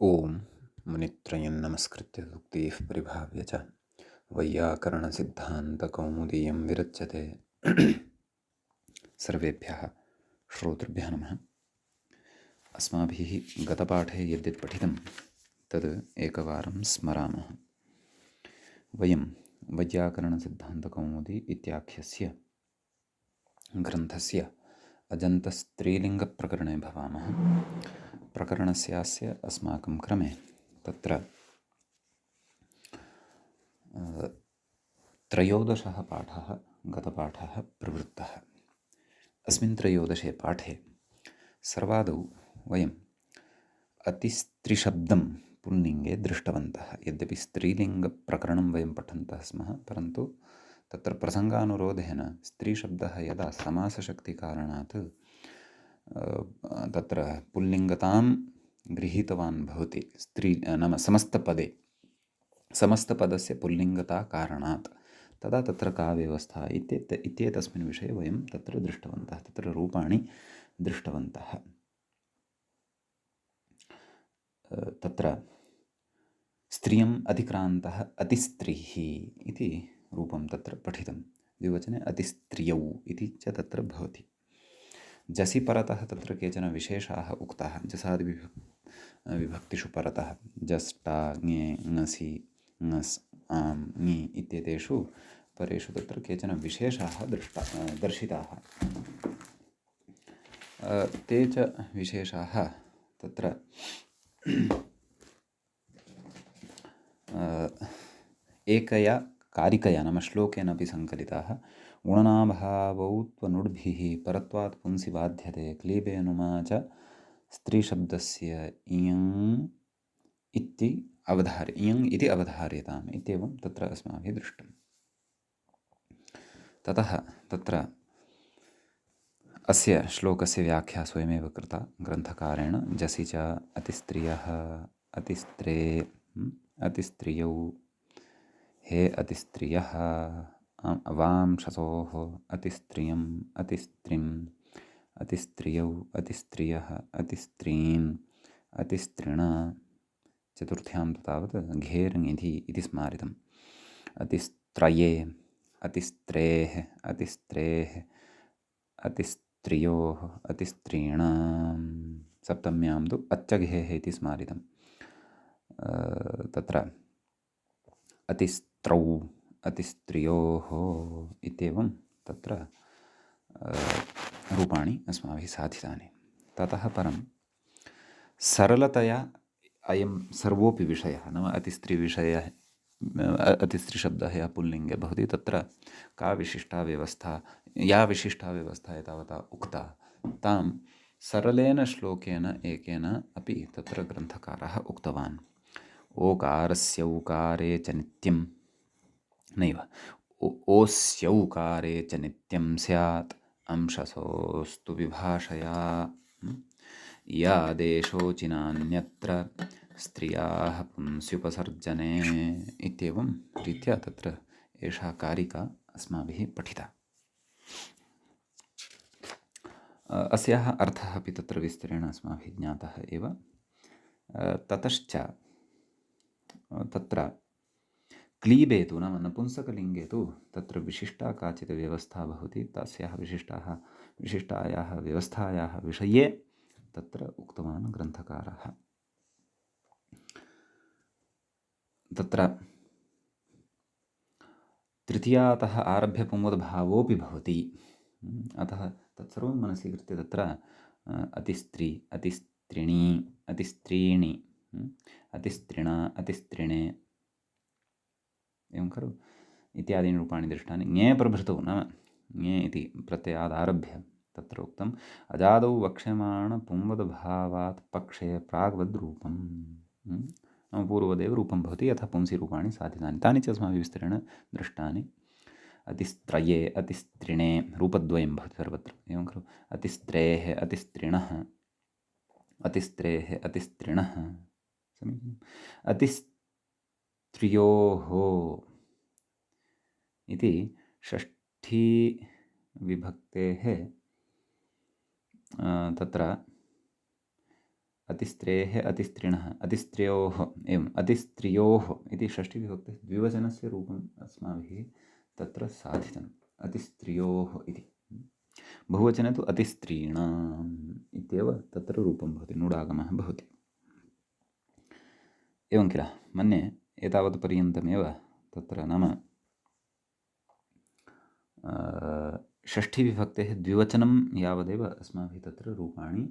ॐ मुनित्रयं नमस्कृत्य सूक्तिः परिभाव्य च वैयाकरणसिद्धान्तकौमुदीयं विरच्यते। सर्वेभ्यः श्रोतृभ्यः नमः। अस्माभिः गतपाठे यद्यत् पठितं तद् एकवारं स्मरामः। वयं वैयाकरणसिद्धान्तकौमुदी इत्याख्यस्य ग्रन्थस्य अजन्तस्त्रीलिङ्गप्रकरणे भवामः। प्रकरणस्यास्य अस्माकं क्रमे तत्र त्रयोदशः पाठः गतपाठः प्रवृत्तः। अस्मिन् त्रयोदशे पाठे सर्वादौ वयम् अतिस्त्रिशब्दं पुल्लिङ्गे दृष्टवन्तः। यद्यपि स्त्रीलिङ्गप्रकरणं वयं पठन्तः स्मः, परन्तु तत्र प्रसङ्गानुरोधेन स्त्रीशब्दः यदा समासशक्तिकारणात् तत्र पुल्लिङ्गतां गृहीतवान् भवति, स्त्री नाम समस्तपदस्य पुल्लिङ्गता कारणात्, तदा तत्र का व्यवस्था इत्येतस्मिन् विषये वयं तत्र दृष्टवन्तः, तत्र रूपाणि दृष्टवन्तः। तत्र स्त्रियम् अधिक्रान्तः अतिस्त्रीः इति रूपं तत्र पठितं। द्विवचने अतिस्त्रियौ इति च तत्र भवति। जसि परतः तत्र केचन विशेषाः उक्ताः, जसादिविभक्तिषु परतः जष्टा ङे ङसि ङस् आम् ङि इत्येतेषु परेषु तत्र केचन विशेषाः दर्शिताः। ते च विशेषाः तत्र एकया कारिकया नाम श्लोकेन अपि सङ्कलिताः। गुणनाभावौ त्वनुड्भिः परत्वात् पुंसि बाध्यते क्लीबेनुमा च स्त्रीशब्दस्य इयम् इयम् इति अवधार्यताम् इत्येवं तत्र अस्माभिः दृष्टम्। ततः तत्र अस्य श्लोकस्य व्याख्या स्वयमेव कृता ग्रन्थकारेण। जसि च अतिस्त्रियः अतिस्त्रियौ हे अतिस्त्रियः वांशसोः अतिस्त्रियम् अतिस्त्रिम् अतिस्त्रियौ अतिस्त्रियः अतिस्त्रीन् अतिस्त्रिण। चतुर्थ्यां तावत् घेर्निधि इति स्मारितम्। अतिस्त्रये अतिस्त्रेः अतिस्त्रेः अतिस्त्रियोः अतिस्त्रीणाम्। सप्तम्यां तु अच्चघेः इति स्मारितम्। तत्र अतिस्त्रौ अतिस्त्रियोः इत्येवं तत्र रूपाणि अस्माभिः साधितानि। ततः परं सरलतया अयं सर्वोऽपि विषयः नाम अतिस्त्रीविषयः अतिस्त्रीशब्दः यः पुल्लिङ्गे भवति, तत्र का विशिष्टा व्यवस्था, या विशिष्टा व्यवस्था एतावता उक्ता, तां सरलेन श्लोकेन एकेन अपि तत्र ग्रन्थकारः उक्तवान्। ओकारस्यौकारे च नित्यं नैव ओस्यौकारे च नित्यं स्यात् अंशसोऽस्तु विभाषया यादेशोचिनान्यत्र स्त्रियाः पुंस्युपसर्जने इत्येवं रीत्या तत्र एषा कारिका अस्माभिः पठिता। अस्याः अर्थः अपि तत्र विस्तरेण अस्माभिः ज्ञातः एव। ततश्च तत्र क्लीबे तु नाम नपुंसकलिङ्गे तु तत्र विशिष्टा काचित् व्यवस्था भवति। तस्याः विशिष्टायाः व्यवस्थायाः विषये तत्र उक्तवान् ग्रन्थकारः। तत्र तृतीयातः आरभ्य पुंवद्भावोऽपि भवति। अतः तत्सर्वं मनसि कृत्य तत्र अतिस्त्री अतिस्त्रिणी अतिस्त्रीणि अतिस्त्रिणा अतिस्त्रिणे एवं खलु इत्यादीनि रूपाणि दृष्टानि। ङे प्रभृतौ नाम ङे इति प्रत्ययादारभ्य तत्र उक्तम् अजादौ वक्ष्यमाणपुंवद्भावात् पक्षे प्राग्वद्रूपं नाम पूर्वदेव रूपं भवति, यथा पुंसि रूपाणि साधितानि तानि च अस्माभिः विस्तरेण दृष्टानि। अतिस्त्रये अतिस्त्रिणे रूपद्वयं भवति सर्वत्र, एवं खलु अतिस्त्रेः अतिस्त्रिणः अतिस्त्रेः अतिस्त्रिणः समीचीनम्। अतिस्त्रियोः इति षष्ठी विभक्तेः तत्र अतिस्त्रेः अतिस्त्रिणः अतिस्त्र्योः एवम् अतिस्त्रियोः इति षष्ठीविभक्तेः द्विवचनस्य रूपम् अस्माभिः तत्र साधितम् अतिस्त्रियोः इति। बहुवचने तु अतिस्त्रीणाम् इत्येव तत्र रूपं भवति, नूडागमः भवति। एवं किल, मन्ये एतावत् पर्यन्तमेव तत्र नाम षष्ठीविभक्तेः द्विवचनं यावदेव अस्माभिः तत्र रूपाणि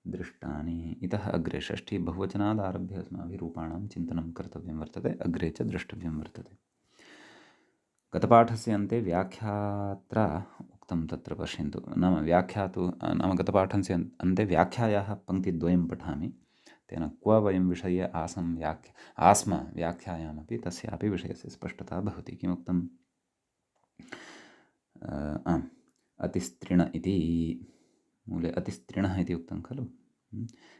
दृष्टानि। इतः अग्रे षष्ठी बहुवचनादारभ्य अस्माभिः रूपाणां चिन्तनं कर्तव्यं वर्तते, अग्रे च द्रष्टव्यं वर्तते। गतपाठस्य अन्ते व्याख्यात्र उक्तं तत्र पश्यन्तु, नाम व्याख्या तु नाम गतपाठस्य अन्ते व्याख्यायाः पङ्क्तिद्वयं पठामि, तेन क्व वयं विषये आस्म व्याख्यायामपि तस्यापि विषयस्य स्पष्टता भवति। किमुक्तम्? अतिस्त्रिण इति मूले अतिस्त्रिणः इति उक्तं खलु।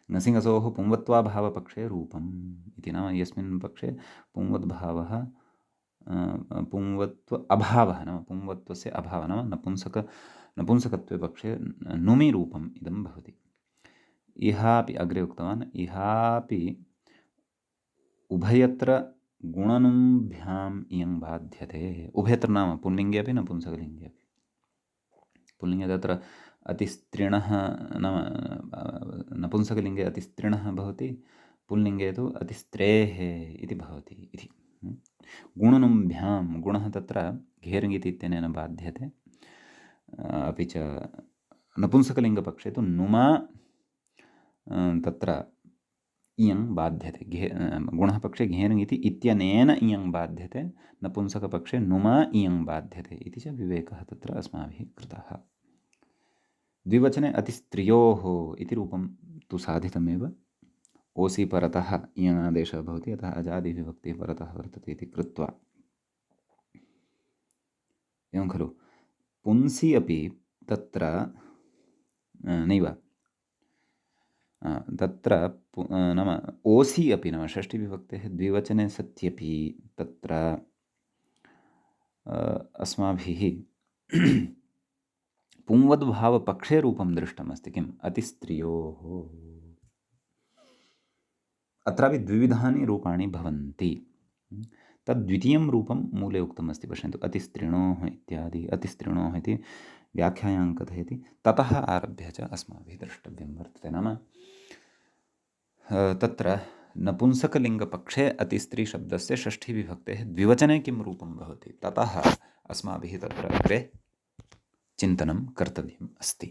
ङसिङसोः पुंवत्वाभावपक्षे रूपम् इति, नाम यस्मिन् पक्षे पुंवद्भावः पुंवत्व अभावः, नाम पुंवत्वस्य अभावः, नाम नपुंसकत्वे पक्षे नुमि रूपम् इदं भवति। इहापि अग्रे उक्तवान्, इहापि उभयत्र गुणनुम्भ्याम् इयं बाध्यते। उभयत्र नाम पुल्लिङ्गे अपि नपुंसकलिङ्गे अपि। पुल्लिङ्गे तत्र अतिस्त्रिणः नाम नपुंसकलिङ्गे अतिस्त्रिणः भवति, पुल्लिङ्गे तु अतिस्त्रेः इति भवति इति। गुणनुम्भ्यां, गुणः तत्र घेर्ङिति इत्यनेन बाध्यते। अपि च नपुंसकलिङ्गपक्षे तु नुमा तत्र इयं बाध्यते। गुणः पक्षे घेर्ङिति इत्यनेन इयं बाध्यते, नपुंसकपक्षे नुमा इयं बाध्यते इति च विवेकः तत्र अस्माभिः कृतः। द्विवचने अतिस्त्रियोः इति रूपं तु साधितमेव। ओसि परतः इयङादेशः भवति, अतः अजादिविभक्तिः परतः वर्तते इति कृत्वा। एवं खलु, पुंसि अपि तत्र नैव, तत्र नाम ओसि अपि, नाम षष्ठीविभक्तेः द्विवचने सत्यपि तत्र अस्माभिः पुंवद्भावपक्षे रूपं दृष्टमस्ति। किम्? अतिस्त्रियोः। अत्रापि द्विविधानि रूपाणि भवन्ति। तद्वितीयं रूपं मूले उक्तमस्ति, पश्यन्तु, अतिस्त्रिणोः इत्यादि। अतिस्त्रिणोः इति व्याख्यायां कथयति, ततः आरभ्य च अस्माभिः द्रष्टव्यं वर्तते। नाम तत्र नपुंसकलिङ्गपक्षे अतिस्त्रीशब्दस्य षष्ठीविभक्तेः द्विवचने किं रूपं भवति, ततः अस्माभिः तत्र अग्रे चिन्तनं कर्तव्यम् अस्ति।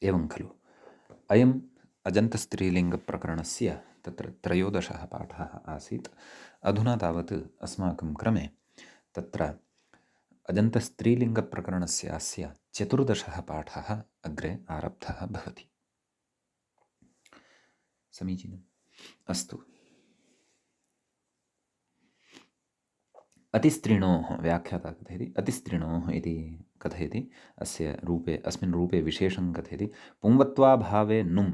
एवं खलु, अयम् अजन्तस्त्रीलिङ्गप्रकरणस्य तत्र 13 पाठः आसीत्। अधुना तावत् अस्माकं क्रमे तत्र अजन्तस्त्रीलिङ्गप्रकरणस्य 14 पाठः अग्रे आरब्धः भवति। समीचीनम्, अस्तु। अतिस्त्रिणोः व्याख्याता कथयति, अतिस्त्रिणोः इति कथयति, अस्मिन् रूपे विशेषं कथयति, पुंवत्वाभावे नुम्।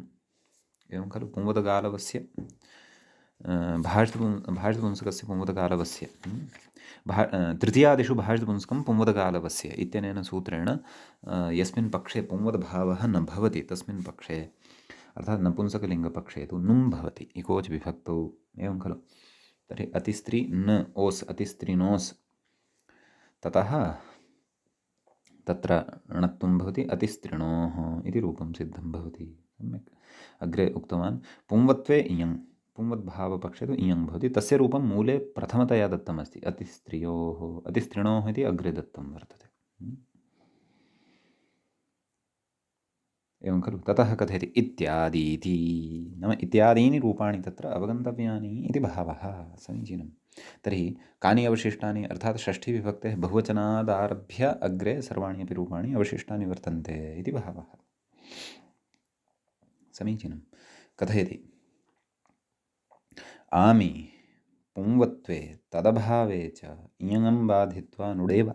एवं खलु, पुंवदगालवस्य भाषितपुंसकस्य पुंवदगालवस्य तृतीयादिषु भाषितपुंसकं पुंवदगालवस्य इत्यनेन सूत्रेण यस्मिन् पक्षे पुंवदभावः न भवति तस्मिन् पक्षे, अर्थात् नपुंसकलिङ्गपक्षे तु नुम् भवति, इकोच विभक्तौ। एवं खलु, तर्हि अतिस्त्री न ओस्, अतिस्त्रीनोस्, ततः तत्र णत्वं भवति, अतिस्त्रिणोः इति रूपं सिद्धं भवति। सम्यक्। अग्रे उक्तवान्, पुंवत्वे इयं, पुंवद्भावपक्षे तु इयं भवति, तस्य रूपं मूले प्रथमतया दत्तमस्ति, अतिस्त्रियोः, अतिस्त्रिणोः इति अग्रे दत्तं वर्तते। एवं खलु, ततः कथयति इत्यादीति, नाम इत्यादीनि रूपाणि तत्र अवगन्तव्यानि इति भावः। समीचीनं। तर्हि कानि अवशिष्टानि, अर्थात् षष्ठीविभक्तेः बहुवचनादारभ्य अग्रे सर्वाणि अपि रूपाणि अवशिष्टानि वर्तन्ते इति भावः। समीचीनं। कथयति, आमि पुंवत्वे तदभावे च इयङं बाधित्वा नुडेव।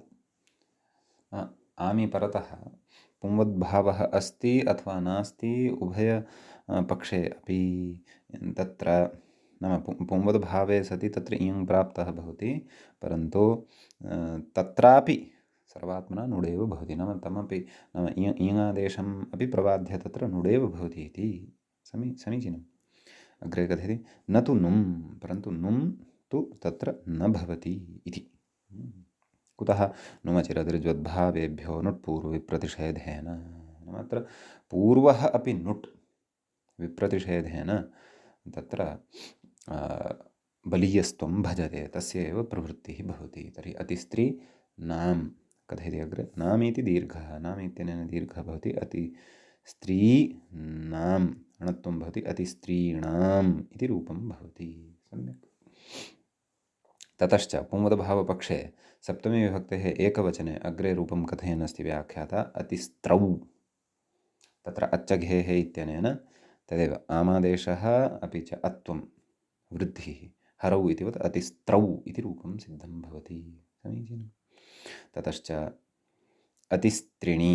आमि परतः पुंवद्भावः अस्ति अथवा नास्ति, उभय पक्षे अपि तत्र नाम पुंवद्भावे सति तत्र इयं प्राप्तः भवति, परन्तु तत्रापि सर्वात्मना नुडेव भवति, नाम तमपि नाम इयङादेशम् अपि प्रबाध्य तत्र नुडेव भवति इति समीचीनम्। अग्रे कथयति न तु नुम्, परन्तु नुम् तु तत्र न भवति इति। कुतः? नुमचिरतिर्ज्वद्भावेभ्यो नुट् पूर्वविप्रतिषेधेन। अत्र पूर्वः अपि नुट् विप्रतिषेधेन तत्र बलीयस्त्वं भजते, तस्य एव प्रवृत्तिः भवति। तर्हि अतिस्त्री नाम कथयति अग्रे, नामीति दीर्घः, नाम इत्यनेन दीर्घः भवति, अतिस्त्री नाम णत्वं भवति, अतिस्त्रीणाम् इति रूपं भवति। सम्यक्। ततश्च पुंवदभावपक्षे सप्तमी विभक्तेः एकवचने अग्रे रूपं कथयन् अस्ति व्याख्याता, अतिस्त्रौ। तत्र अच्चघेः इत्यनेन तदेव आमादेशः अपि च अत्वं वृद्धिः हरौ इतिवत् अतिस्त्रौ इति रूपं सिद्धं भवति। समीचीनं। ततश्च अतिस्त्रीणि,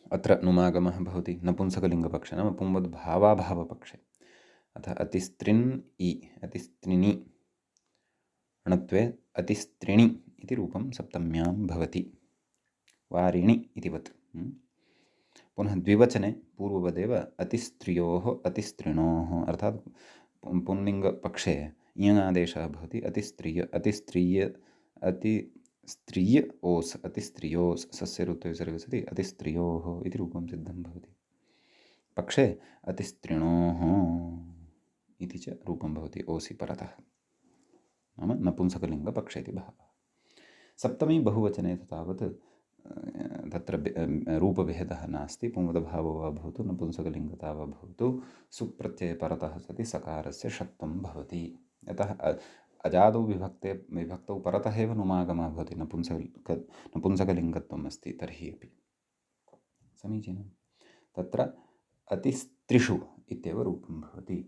अत्र नुमागमः भवति नपुंसकलिङ्गपक्षे, नाम पुंवद्भावाभावपक्षे। अथ अतिस्त्रिन् इ, अतिस्त्रिणि णत्वे अतिस्त्रिणि इति रूपं सप्तम्यां भवति, वारिणि इतिवत्। पुनः द्विवचने पूर्ववदेव अतिस्त्रियोः अतिस्त्रिणोः, अर्थात् पुंलिङ्गपक्षे इयङादेशः भवति, अतिस्त्रिय ओस्, अतिस्त्रियोस्, सस्य ऋत्वे विसर्गः सति अतिस्त्रियोः इति रूपं सिद्धं भवति। पक्षे अतिस्त्रिणोः इति च रूपं भवति ओसि परतः, नाम नपुंसकलिङ्गपक्षे इति भावः। सप्तमी बहुवचने तावत् तत्र रूपभेदः नास्ति, पुंवदभावो वा भवतु नपुंसकलिङ्गता वा भवतु, सुप्रत्यये परतः सति सकारस्य षत्वं भवति। यतः अजादौ विभक्तौ परतः एव नुमागमः भवति, नपुंसकलिङ्गत्वम् अस्ति तर्हि अपि। समीचीनं। तत्र अतिस्त्रिषु इत्येव रूपं भवति।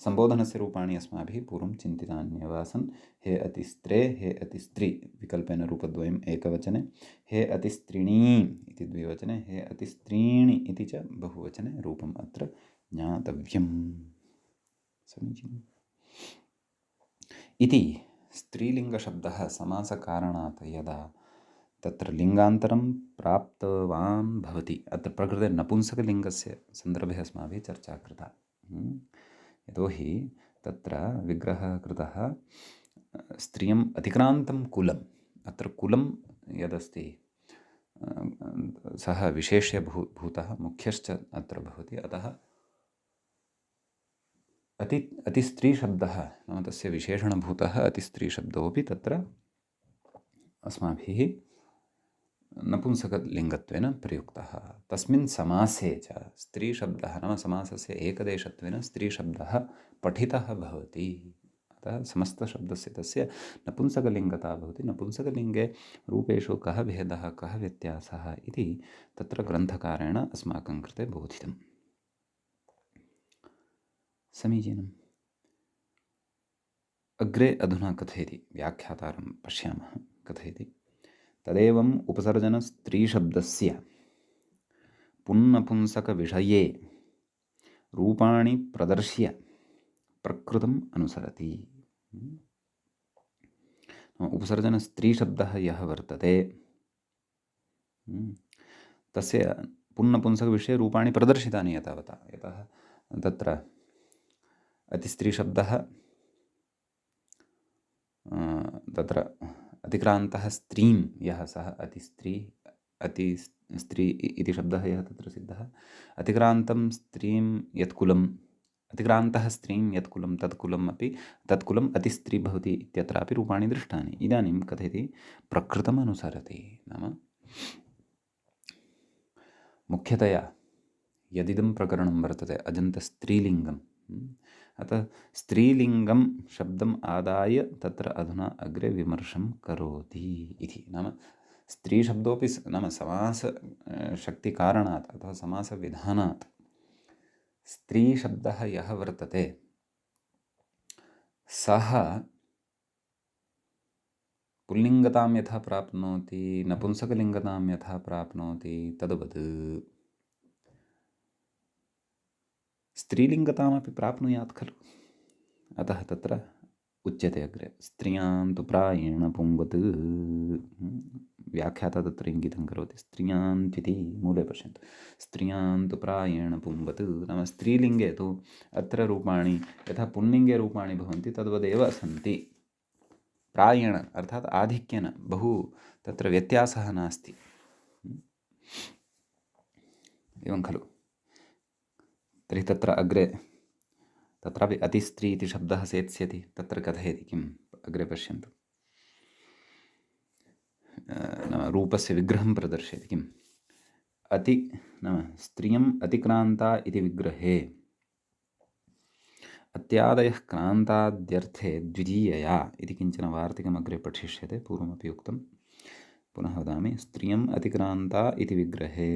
सम्बोधनस्य रूपाणि अस्माभिः पूर्वं चिन्तितान्येव आसन्। हे अतिस्त्रे, हे अतिस्त्री विकल्पेन रूपद्वयम् एकवचने, हे अतिस्त्रीणी इति द्विवचने, हे अतिस्त्रीणि इति च बहुवचने रूपम् अत्र ज्ञातव्यम्। समीचीनम्। इति स्त्रीलिङ्गशब्दः समासकारणात् यदा तत्र लिङ्गान्तरं प्राप्तवान् भवति, अत्र प्रकृते नपुंसकलिङ्गस्य सन्दर्भे अस्माभिः चर्चा कृता। यतोहि तत्र विग्रहः कृतः स्त्रियम् अतिक्रान्तं कुलम्, अत्र कुलं यदस्ति सः विशेष्य भूतः मुख्यश्च अत्र भवति। अतः अतिस्त्रीशब्दः नाम तस्य विशेषणभूतः अतिस्त्रीशब्दोऽपि तत्र अस्माभिः नपुंसकलिङ्गत्वेन प्रयुक्तः। तस्मिन् समासे च स्त्रीशब्दः नाम समासस्य एकदेशत्वेन स्त्रीशब्दः पठितः भवति। अतः समस्तशब्दस्य तस्य नपुंसकलिङ्गता भवति। नपुंसकलिङ्गे रूपेषु कः भेदः, कः व्यत्यासः इति तत्र ग्रन्थकारेण अस्माकं कृते बोधितम्। समीचीनम्। अग्रे अधुना कथयति, व्याख्यातारं पश्यामः, कथयति तदेवम् उपसर्जनस्त्रीशब्दस्य पुन्नपुंसकविषये रूपाणि प्रदर्श्य प्रकृतम् अनुसरति। उपसर्जनस्त्रीशब्दः यः वर्तते तस्य पुन्नपुंसकविषये रूपाणि प्रदर्शितानि एतावता। यतः तत्र अतिस्त्रीशब्दः तत्र अतिक्रान्तः स्त्रीं यः सः अतिस्त्री इति शब्दः यः तत्र सिद्धः, अतिक्रान्तं स्त्रीं यत्कुलम्, अतिक्रान्तः स्त्रीं यत्कुलं तत्कुलम् अपि तत्कुलम् अतिस्त्री भवति इत्यत्रापि रूपाणि दृष्टानि। इदानीं कथयति प्रकृतम् अनुसरति, नाम मुख्यतया यदिदं प्रकरणं वर्तते अजन्तस्त्रीलिङ्गम्, अतः स्त्रीलिङ्गं शब्दम् आदाय तत्र अधुना अग्रे विमर्शं करोति इति। नाम स्त्रीशब्दोऽपि नाम समासशक्तिकारणात् अथवा समासविधानात् स्त्रीशब्दः यः वर्तते सः पुल्लिङ्गतां यथा प्राप्नोति, नपुंसकलिङ्गतां यथा प्राप्नोति, तद्वत् स्त्रीलिङ्गतामपि प्राप्नुयात् खलु। अतः तत्र उच्यते अग्रे। स्त्रियां तु प्रायेण पुंवत्। व्याख्याता तत्र इङ्गितं करोति। स्त्रियान्त्विति मूले पश्यन्तु। स्त्रियां तु प्रायेण पुंवत् नाम स्त्रीलिङ्गे तु अत्र रूपाणि यथा पुल्लिङ्गे रूपाणि भवन्ति तद्वदेव सन्ति। प्रायेण अर्थात् आधिक्येन बहु तत्र व्यत्यासः नास्ति। एवं खलु। तर्हि तत्र अग्रे तत्रापि अतिस्त्री इति शब्दः सेत्स्यति। तत्र कथयति किम् अग्रे पश्यन्तु। नाम रूपस्य विग्रहं प्रदर्शयति किम् अति नाम स्त्रियम् अतिक्रान्ता इति विग्रहे अत्यादयः क्रान्ताद्यर्थे द्वितीयया इति किञ्चन वार्तिकम् अग्रे पठिष्यते। पूर्वमपि उक्तं पुनः वदामि। स्त्रियम् अतिक्रान्ता इति विग्रहे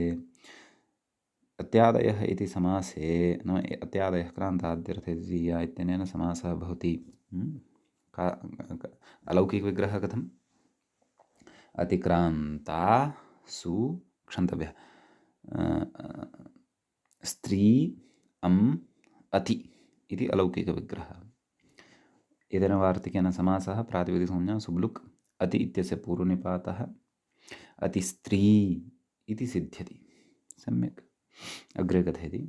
अत्यादयः इति समासे नाम अत्यादयः क्रान्ताद्यर्थे द्वितीया इत्यनेन समासः भवति। अलौकिकविग्रहः कथम् अतिक्रान्ता सु क्षन्तव्यः स्त्री अति इति अलौकिकविग्रहः। एतेन वार्तिकेन समासः प्रातिपदिकसंज्ञा सुब्लुक् अति इत्यस्य पूर्वनिपातः अतिस्त्री इति सिद्ध्यति। सम्यक्। अग्रे कथयति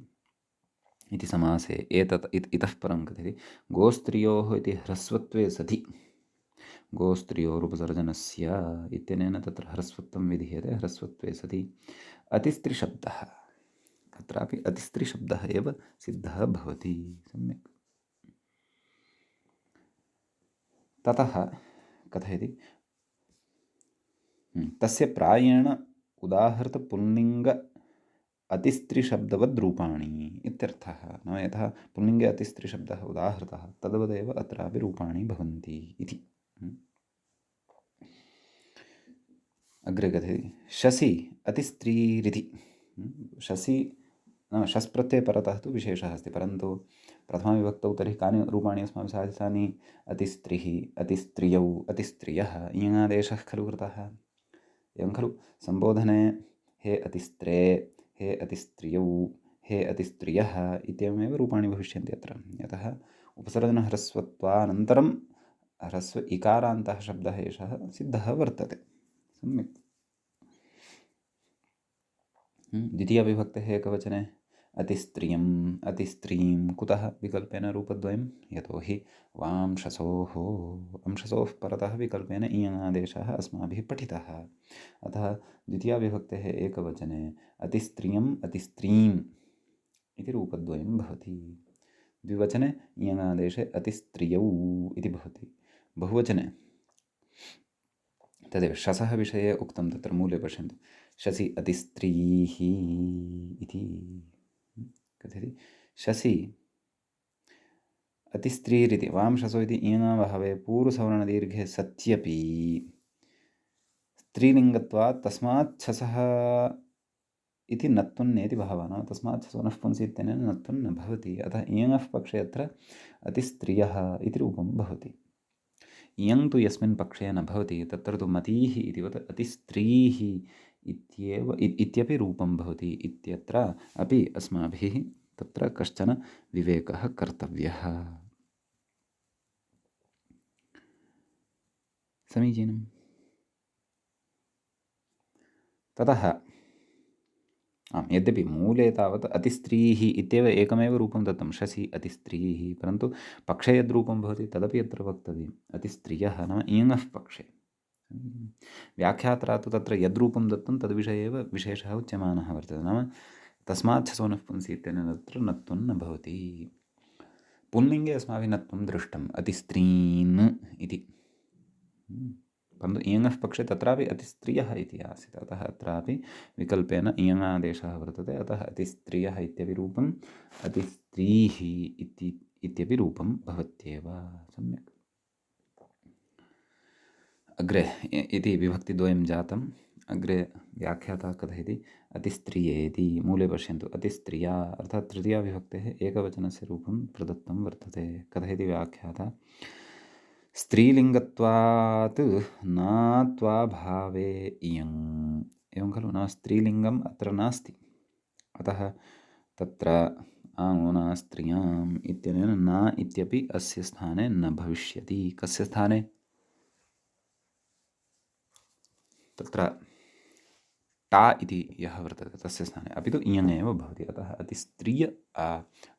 इति समासे एतत् इतः परं कथयति गोस्त्रियोः इति ह्रस्वत्वे सति गोस्त्रियोरुपसर्जनस्य इत्यनेन तत्र ह्रस्वत्वं विधीयते। ह्रस्वत्वे सति अतिस्त्रीशब्दः अत्रापि अतिस्त्रीशब्दः एव सिद्धः भवति। सम्यक्। ततः कथयति तस्य प्रायेण उदाहृतपुल्लिङ्ग अतिस्त्रीशब्दवद्रूपाणि इत्यर्थः। नाम यथा पुल्लिङ्गे अतिस्त्रीशब्दः उदाहृतः तद्वदेव अत्रापि रूपाणि भवन्ति इति। अग्रे कथयति शशि अतिस्त्रीरिति। शशि नाम शस् प्रत्यये परतः तु विशेषः अस्ति, परन्तु प्रथमाविभक्तौ तर्हि कानि रूपाणि अस्माभिः साधितानि अतिस्त्रिः अतिस्त्रियौ अतिस्त्रियः इयङादेशः खलु कृतः। एवं खलु सम्बोधने हे अतिस्त्रे हे अतिस्त्रियौ हे अतिस्त्रियः इत्येवमेव रूपाणि भविष्यन्ति अत्र। यतः उपसर्जनह्रस्वत्वानन्तरं ह्रस्व इकारान्तः शब्दः एषः सिद्धः वर्तते। सम्यक्। द्वितीयाविभक्तेः एकवचने अतिस्त्रियम् अतिस्त्रीं कुतः विकल्पेन रूपद्वयं यतोहि वांशसोः अंशसोः परतः विकल्पेन इयङादेशः अस्माभिः पठितः। अतः द्वितीयाविभक्तेः एकवचने अतिस्त्रियम् अतिस्त्रीम् इति रूपद्वयं भवति। द्विवचने इयङादेशे अतिस्त्रियौ इति भवति। बहुवचने तदेव शसः विषये उक्तं तत्र मूले पश्यन्तु शसि अतिस्त्रीः इति कथयति। शसि अतिस्त्रीरिति वांशसो इति इयङावहवे पूर्वसवर्णदीर्घे सत्यपि स्त्रीलिङ्गत्वात् तस्मात् छसः इति नत्वन्नेति भावः। नाम तस्मात् छसो नः पुंसि इत्यनेन नत्वं न भवति। अतः इयङः पक्षे अत्र अतिस्त्रियः इति रूपं भवति। इयं तु यस्मिन् पक्षे न भवति तत्र तु मतीः इतिवत् अतिस्त्रीः इत्येव इत्यपि रूपं भवति इत्यत्र अपि अस्माभिः तत्र कश्चन विवेकः कर्तव्यः। समीचीनम्। ततः यद्यपि मूले तावत् अतिस्त्रीः इत्येव एकमेव रूपं दत्तं शसि अतिस्त्रीः, परन्तु पक्षे यद्रूपं भवति तदपि अत्र वक्तव्यम् अतिस्त्रियः नाम इयङः पक्षे। व्याख्यात्रा तु तत्र यद्रूपं दत्तं तद्विषये एव विशेषः उच्यमानः वर्तते। नाम तस्मात् छसो नः पुंसि इत्यनेन तत्र नत्वं न भवति। पुल्लिङ्गे अस्माभिः नत्वं दृष्टम् अतिस्त्रीन् इति, परन्तु इयङः पक्षे तत्रापि अतिस्त्रियः इति आसीत्। अतः अत्रापि विकल्पेन इयङादेशः वर्तते। अतः अतिस्त्रियः इत्यपि रूपम् अतिस्त्रीः इत्यपि रूपं भवत्येव। सम्यक्। अग्रे इति विभक्तिद्वयं जातम्। अग्रे व्याख्याता कथयति अतिस्त्रियेति। मूले पश्यन्तु अतिस्त्रिया अर्थात् तृतीयाविभक्तेः एकवचनस्य रूपं प्रदत्तं वर्तते। कथयति व्याख्याता स्त्रीलिङ्गत्वात् नात्वाभावे इयम्। एवं खलु नाम स्त्रीलिङ्गम् अत्र नास्ति, अतः तत्र आङ्ना स्त्रियाम् इत्यनेन न इत्यपि अस्य स्थाने न भविष्यति। कस्य स्थाने? तत्र टा इति यः वर्तते तस्य स्थाने, अपि तु इयङ् एव भवति। अतः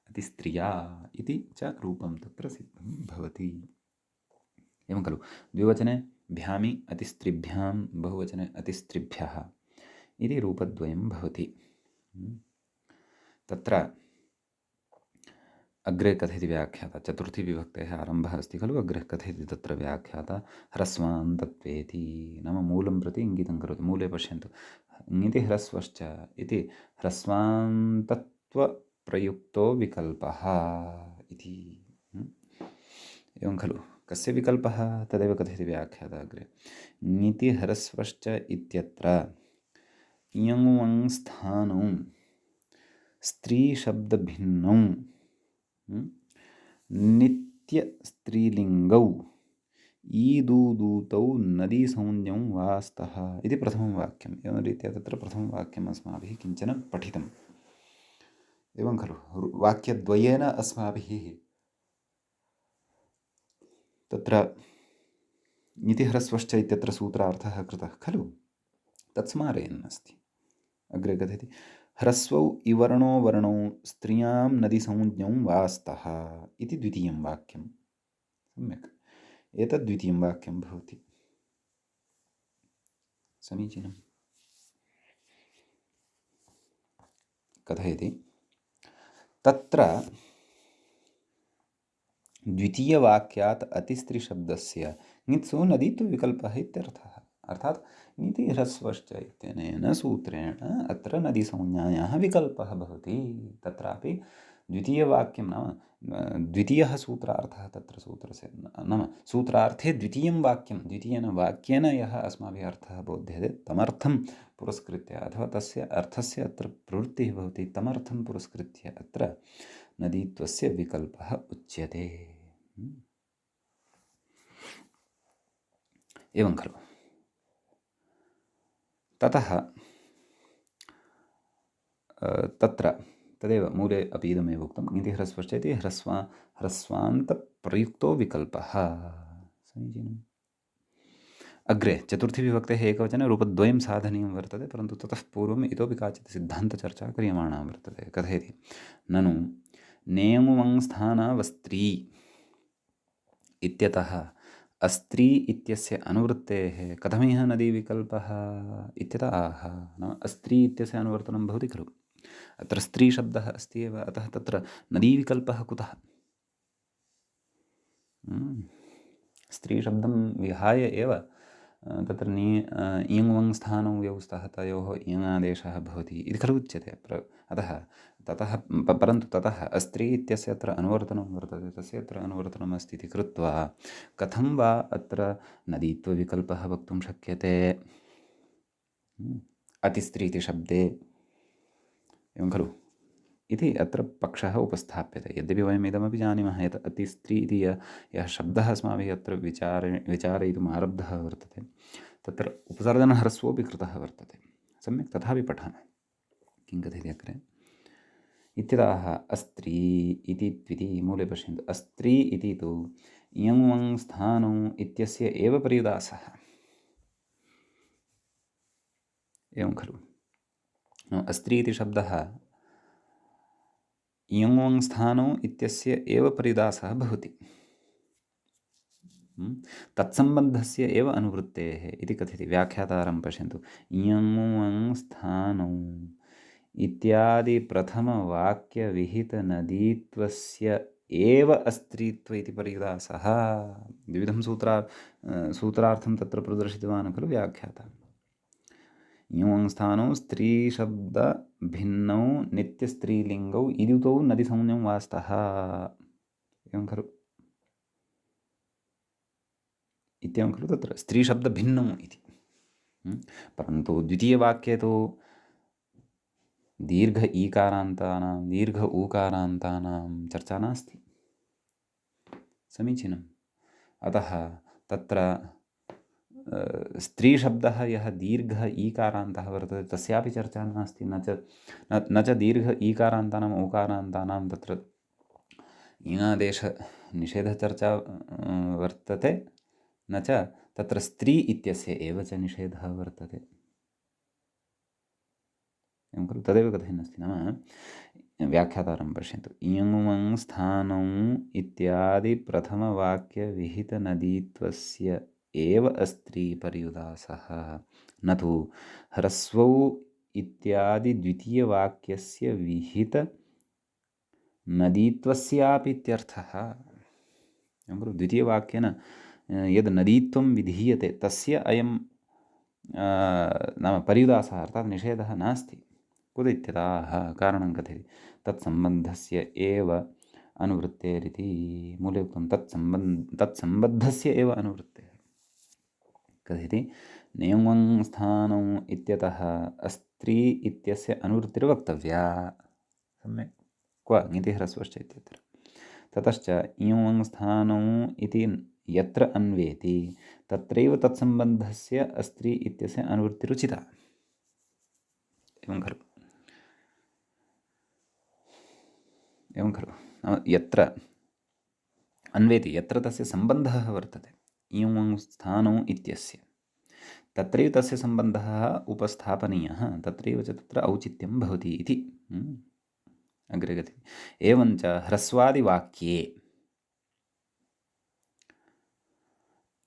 अतिस्त्रिया इति च रूपं तत्र सिद्धं भवति। एवं खलु। द्विवचने भ्यामि अतिस्त्रिभ्यां, बहुवचने अतिस्त्रिभ्यः इति रूपद्वयं भवति। तत्र अग्रे कथयति व्याख्याता, चतुर्थी विभक्तेः आरम्भः अस्ति खलु, अग्रे कथयति तत्र व्याख्याता ह्रस्वान्तत्वेति, नाम मूलं प्रति इङ्गितं करोति। मूले पश्यन्तु, ङिति ह्रस्वश्च इति ह्रस्वान्तत्वप्रयुक्तो विकल्पः इति। एवं खलु। कस्य विकल्पः तदेव कथयति व्याख्याता अग्रे। ङिति ह्रस्वश्च इत्यत्र इयङुवङ स्थानौ स्त्रीशब्दभिन्नौ नित्यस्त्रीलिङ्गौ ईदूदूतौ नदीसंज्ञौ वा स्तः इति प्रथमं वाक्यम्। एवं रीत्या तत्र प्रथमं वाक्यम् अस्माभिः किञ्चन पठितम्। एवं खलु। वाक्यद्वयेन अस्माभिः तत्र ङिति ह्रस्वश्च इत्यत्र सूत्रार्थः कृतः खलु, तत्स्मारयन् अस्ति। अग्रे कथयति ह्रस्वौ इवर्णो वर्णौ स्त्रियां नदीसंज्ञौ वा स्तः इति द्वितीयं वाक्यं। सम्यक्। एतद् द्वितीयं वाक्यं भवति। समीचीनम्। कथयति तत्र द्वितीयवाक्यात् अतिस्त्रीशब्दस्य ङित्सु नदीत्वविकल्पः इत्यर्थः। अर्थात् ङिति ह्रस्वश्च इत्यनेन सूत्रेण अत्र नदीसंज्ञायाः विकल्पः भवति। तत्रापि द्वितीयवाक्यं नाम द्वितीयः सूत्रार्थः तत्र सूत्रस्य, नाम सूत्रार्थे द्वितीयं वाक्यं, द्वितीयेन वाक्येन यः अस्माभिः अर्थः बोध्यते तमर्थं पुरस्कृत्य, अथवा तस्य अर्थस्य अत्र प्रवृत्तिः भवति, तमर्थं पुरस्कृत्य अत्र नदीत्वस्य विकल्पः उच्यते। एवं खलु। ततः तत्र तदेव मूले अपि इदमेव उक्तं, ङिति ह्रस्वश्च इति ह्रस्वान्तप्रयुक्तो विकल्पः। समीचीनम्। अग्रे चतुर्थी विभक्तेः एकवचने रूपद्वयं साधनीयं वर्तते, परन्तु ततः पूर्वम् इतोपि काचित् सिद्धान्तचर्चा क्रियमाणा वर्तते। कथयति ननु नेङुवङ्स्थानावस्त्री इत्यतः अस्त्री इत्यस्य अनुवृत्तेः कथमिह नदीविकल्पः इत्यतः आह, नाम अस्त्री इत्यस्य अनुवर्तनं भवति खलु। अत्र स्त्रीशब्दः अस्ति एव, अतः तत्र नदीविकल्पः कुतः? स्त्रीशब्दं विहाय एव तत्र इयङ् स्थानौ यौ स्तः तयोः इयङादेशः भवति इति खलु उच्यते। अतः ततः परन्तु ततः अस्त्री इत्यस्य अत्र अनुवर्तनं वर्तते, तस्य अत्र अनुवर्तनम् अस्ति इति कृत्वा कथं वा अत्र नदीत्वविकल्पः वक्तुं शक्यते अतिस्त्री इति शब्दे? एवं खलु इति अत्र पक्षः उपस्थाप्यते। यद्यपि वयम् इदमपि जानीमः यत् अतिस्त्री इति यः शब्दः अस्माभिः अत्र विचारयितुम् आरब्धः वर्तते, तत्र उपसर्जनह्रस्वोऽपि कृतः वर्तते। सम्यक् तथापि पठामः। किं कथयति अग्रे इत्यतः अस्त्री इति द्विती, मूले पश्यन्तु, अस्त्री इति तु इयङ् स्थानौ इत्यस्य एव पर्युदासः। एवं खलु। अस्त्री इति शब्दः इयङ् स्थानौ इत्यस्य एव परिदासः भवति, तत्सम्बन्धस्य एव अनुवृत्तेः इति कथयति। व्याख्यातारं पश्यन्तु, इयङ् स्थानौ इत्यादि प्रथमवाक्यविहितनदीत्वस्य एव अस्त्रीत्व इति परिदासः। द्विविधं सूत्रार्थं तत्र प्रदर्शितवान् खलु व्याख्याता। इयङ् स्थानौ स्त्रीशब्दभिन्नौ नित्यस्त्रीलिङ्गौ इदुतौ नदीसंज्ञौ वा स्तः। एवं खलु इत्येवं खलु तत्र स्त्रीशब्दभिन्नौ इति। परन्तु द्वितीयवाक्ये तु दीर्घ ईकारान्तानां दीर्घ ऊकारान्तानां चर्चा नास्ति। समीचीनम्। अतः तत्र स्त्रीशब्दः यः दीर्घ ईकारान्तः वर्तते तस्यापि चर्चा नास्ति, न च दीर्घ ईकारान्तानाम् ओकारान्तानां तत्र ईनादेशनिषेधचर्चा वर्तते, न च तत्र स्त्री इत्यस्य एव च निषेधः वर्तते। एवं खलु? तदेव कथयन्नस्ति, नाम व्याख्यातारं पश्यन्तु। इयं वं स्थानौ इत्यादि प्रथमवाक्यविहितनदीत्वस्य एव अस्त्रीपर्युदासः, न तु ह्रस्वौ इत्यादि द्वितीयवाक्यस्य विहितनदीत्वस्यापि इत्यर्थः। एवं खलु? द्वितीयवाक्येन यद् नदीत्वं विधीयते तस्य अयं नाम पर्युदासः अर्थात् निषेधः नास्ति। कुत इत्यतः कारणं कथयति, तत्सम्बन्धस्य एव अनुवृत्तेरिति। मूले उक्तं तत्सम्बद्धस्य एव अनुवृत्तेः। कथयति, नेयं स्थानौ इत्यतः अस्त्री इत्यस्य अनुवृत्तिर्वक्तव्या। सम्यक्। क्व ङिति ह्रस्वश्च इत्यत्र। ततश्च इयं स्थानौ इति यत्र अन्वेति तत्रैव तत्सम्बन्धस्य अस्त्री इत्यस्य अनुवृत्तिरुचिता। एवं खलु? एवं खलु? यत्र अन्वेति, यत्र तस्य सम्बन्धः वर्तते, इयं स्थानौ इत्यस्य, तत्रैव तस्य सम्बन्धः उपस्थापनीयः, तत्रैव च तत्र औचित्यं भवति इति। अग्रे गति। एवञ्च ह्रस्वादिवाक्ये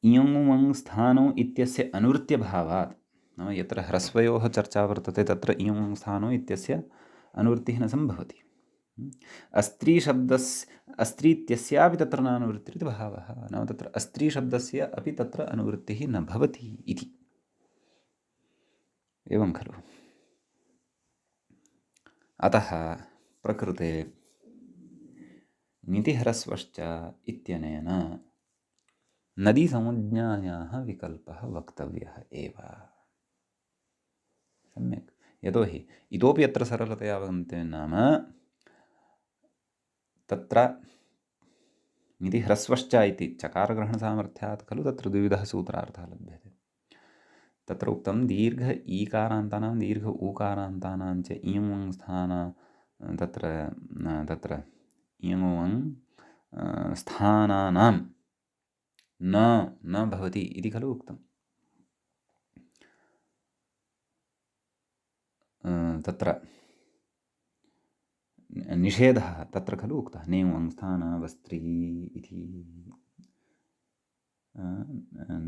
इयं वं स्थानौ इत्यस्य अनुवृत्त्यभावात्, नाम यत्र ह्रस्वयोः चर्चा वर्तते तत्र इयं वं स्थानौ इत्यस्य अनुवृत्तिः न सम्भवति। अस्त्री इत्यस्यापि तत्र न अनुवृत्तिरिति भावः, नाम तत्र अस्त्री शब्दस्य अपि तत्र अनुवृत्तिः न भवति इति। एवं खलु? अतः प्रकृते ङितिह्रस्वश्च इत्यनेन नदीसंज्ञायाः विकल्पः वक्तव्यः एव। सम्यक्। यतोहि इतोपि अत्र सरलतया वदन्ति, नाम तत्र ङितिह्रस्वश्च इति चकारग्रहणसामर्थ्यात् खलु तत्र द्विविधः सूत्रार्थः लभ्यते। तत्र उक्तं दीर्घ ईकारान्तानां दीर्घ ऊकारान्तानां च इयं वं स्थान तत्र इयं वं स्थानानां न भवति इति खलु उक्तं। तत्र निषेधः तत्र खलु उक्तः, नेयं वं स्थानावस्त्री इति।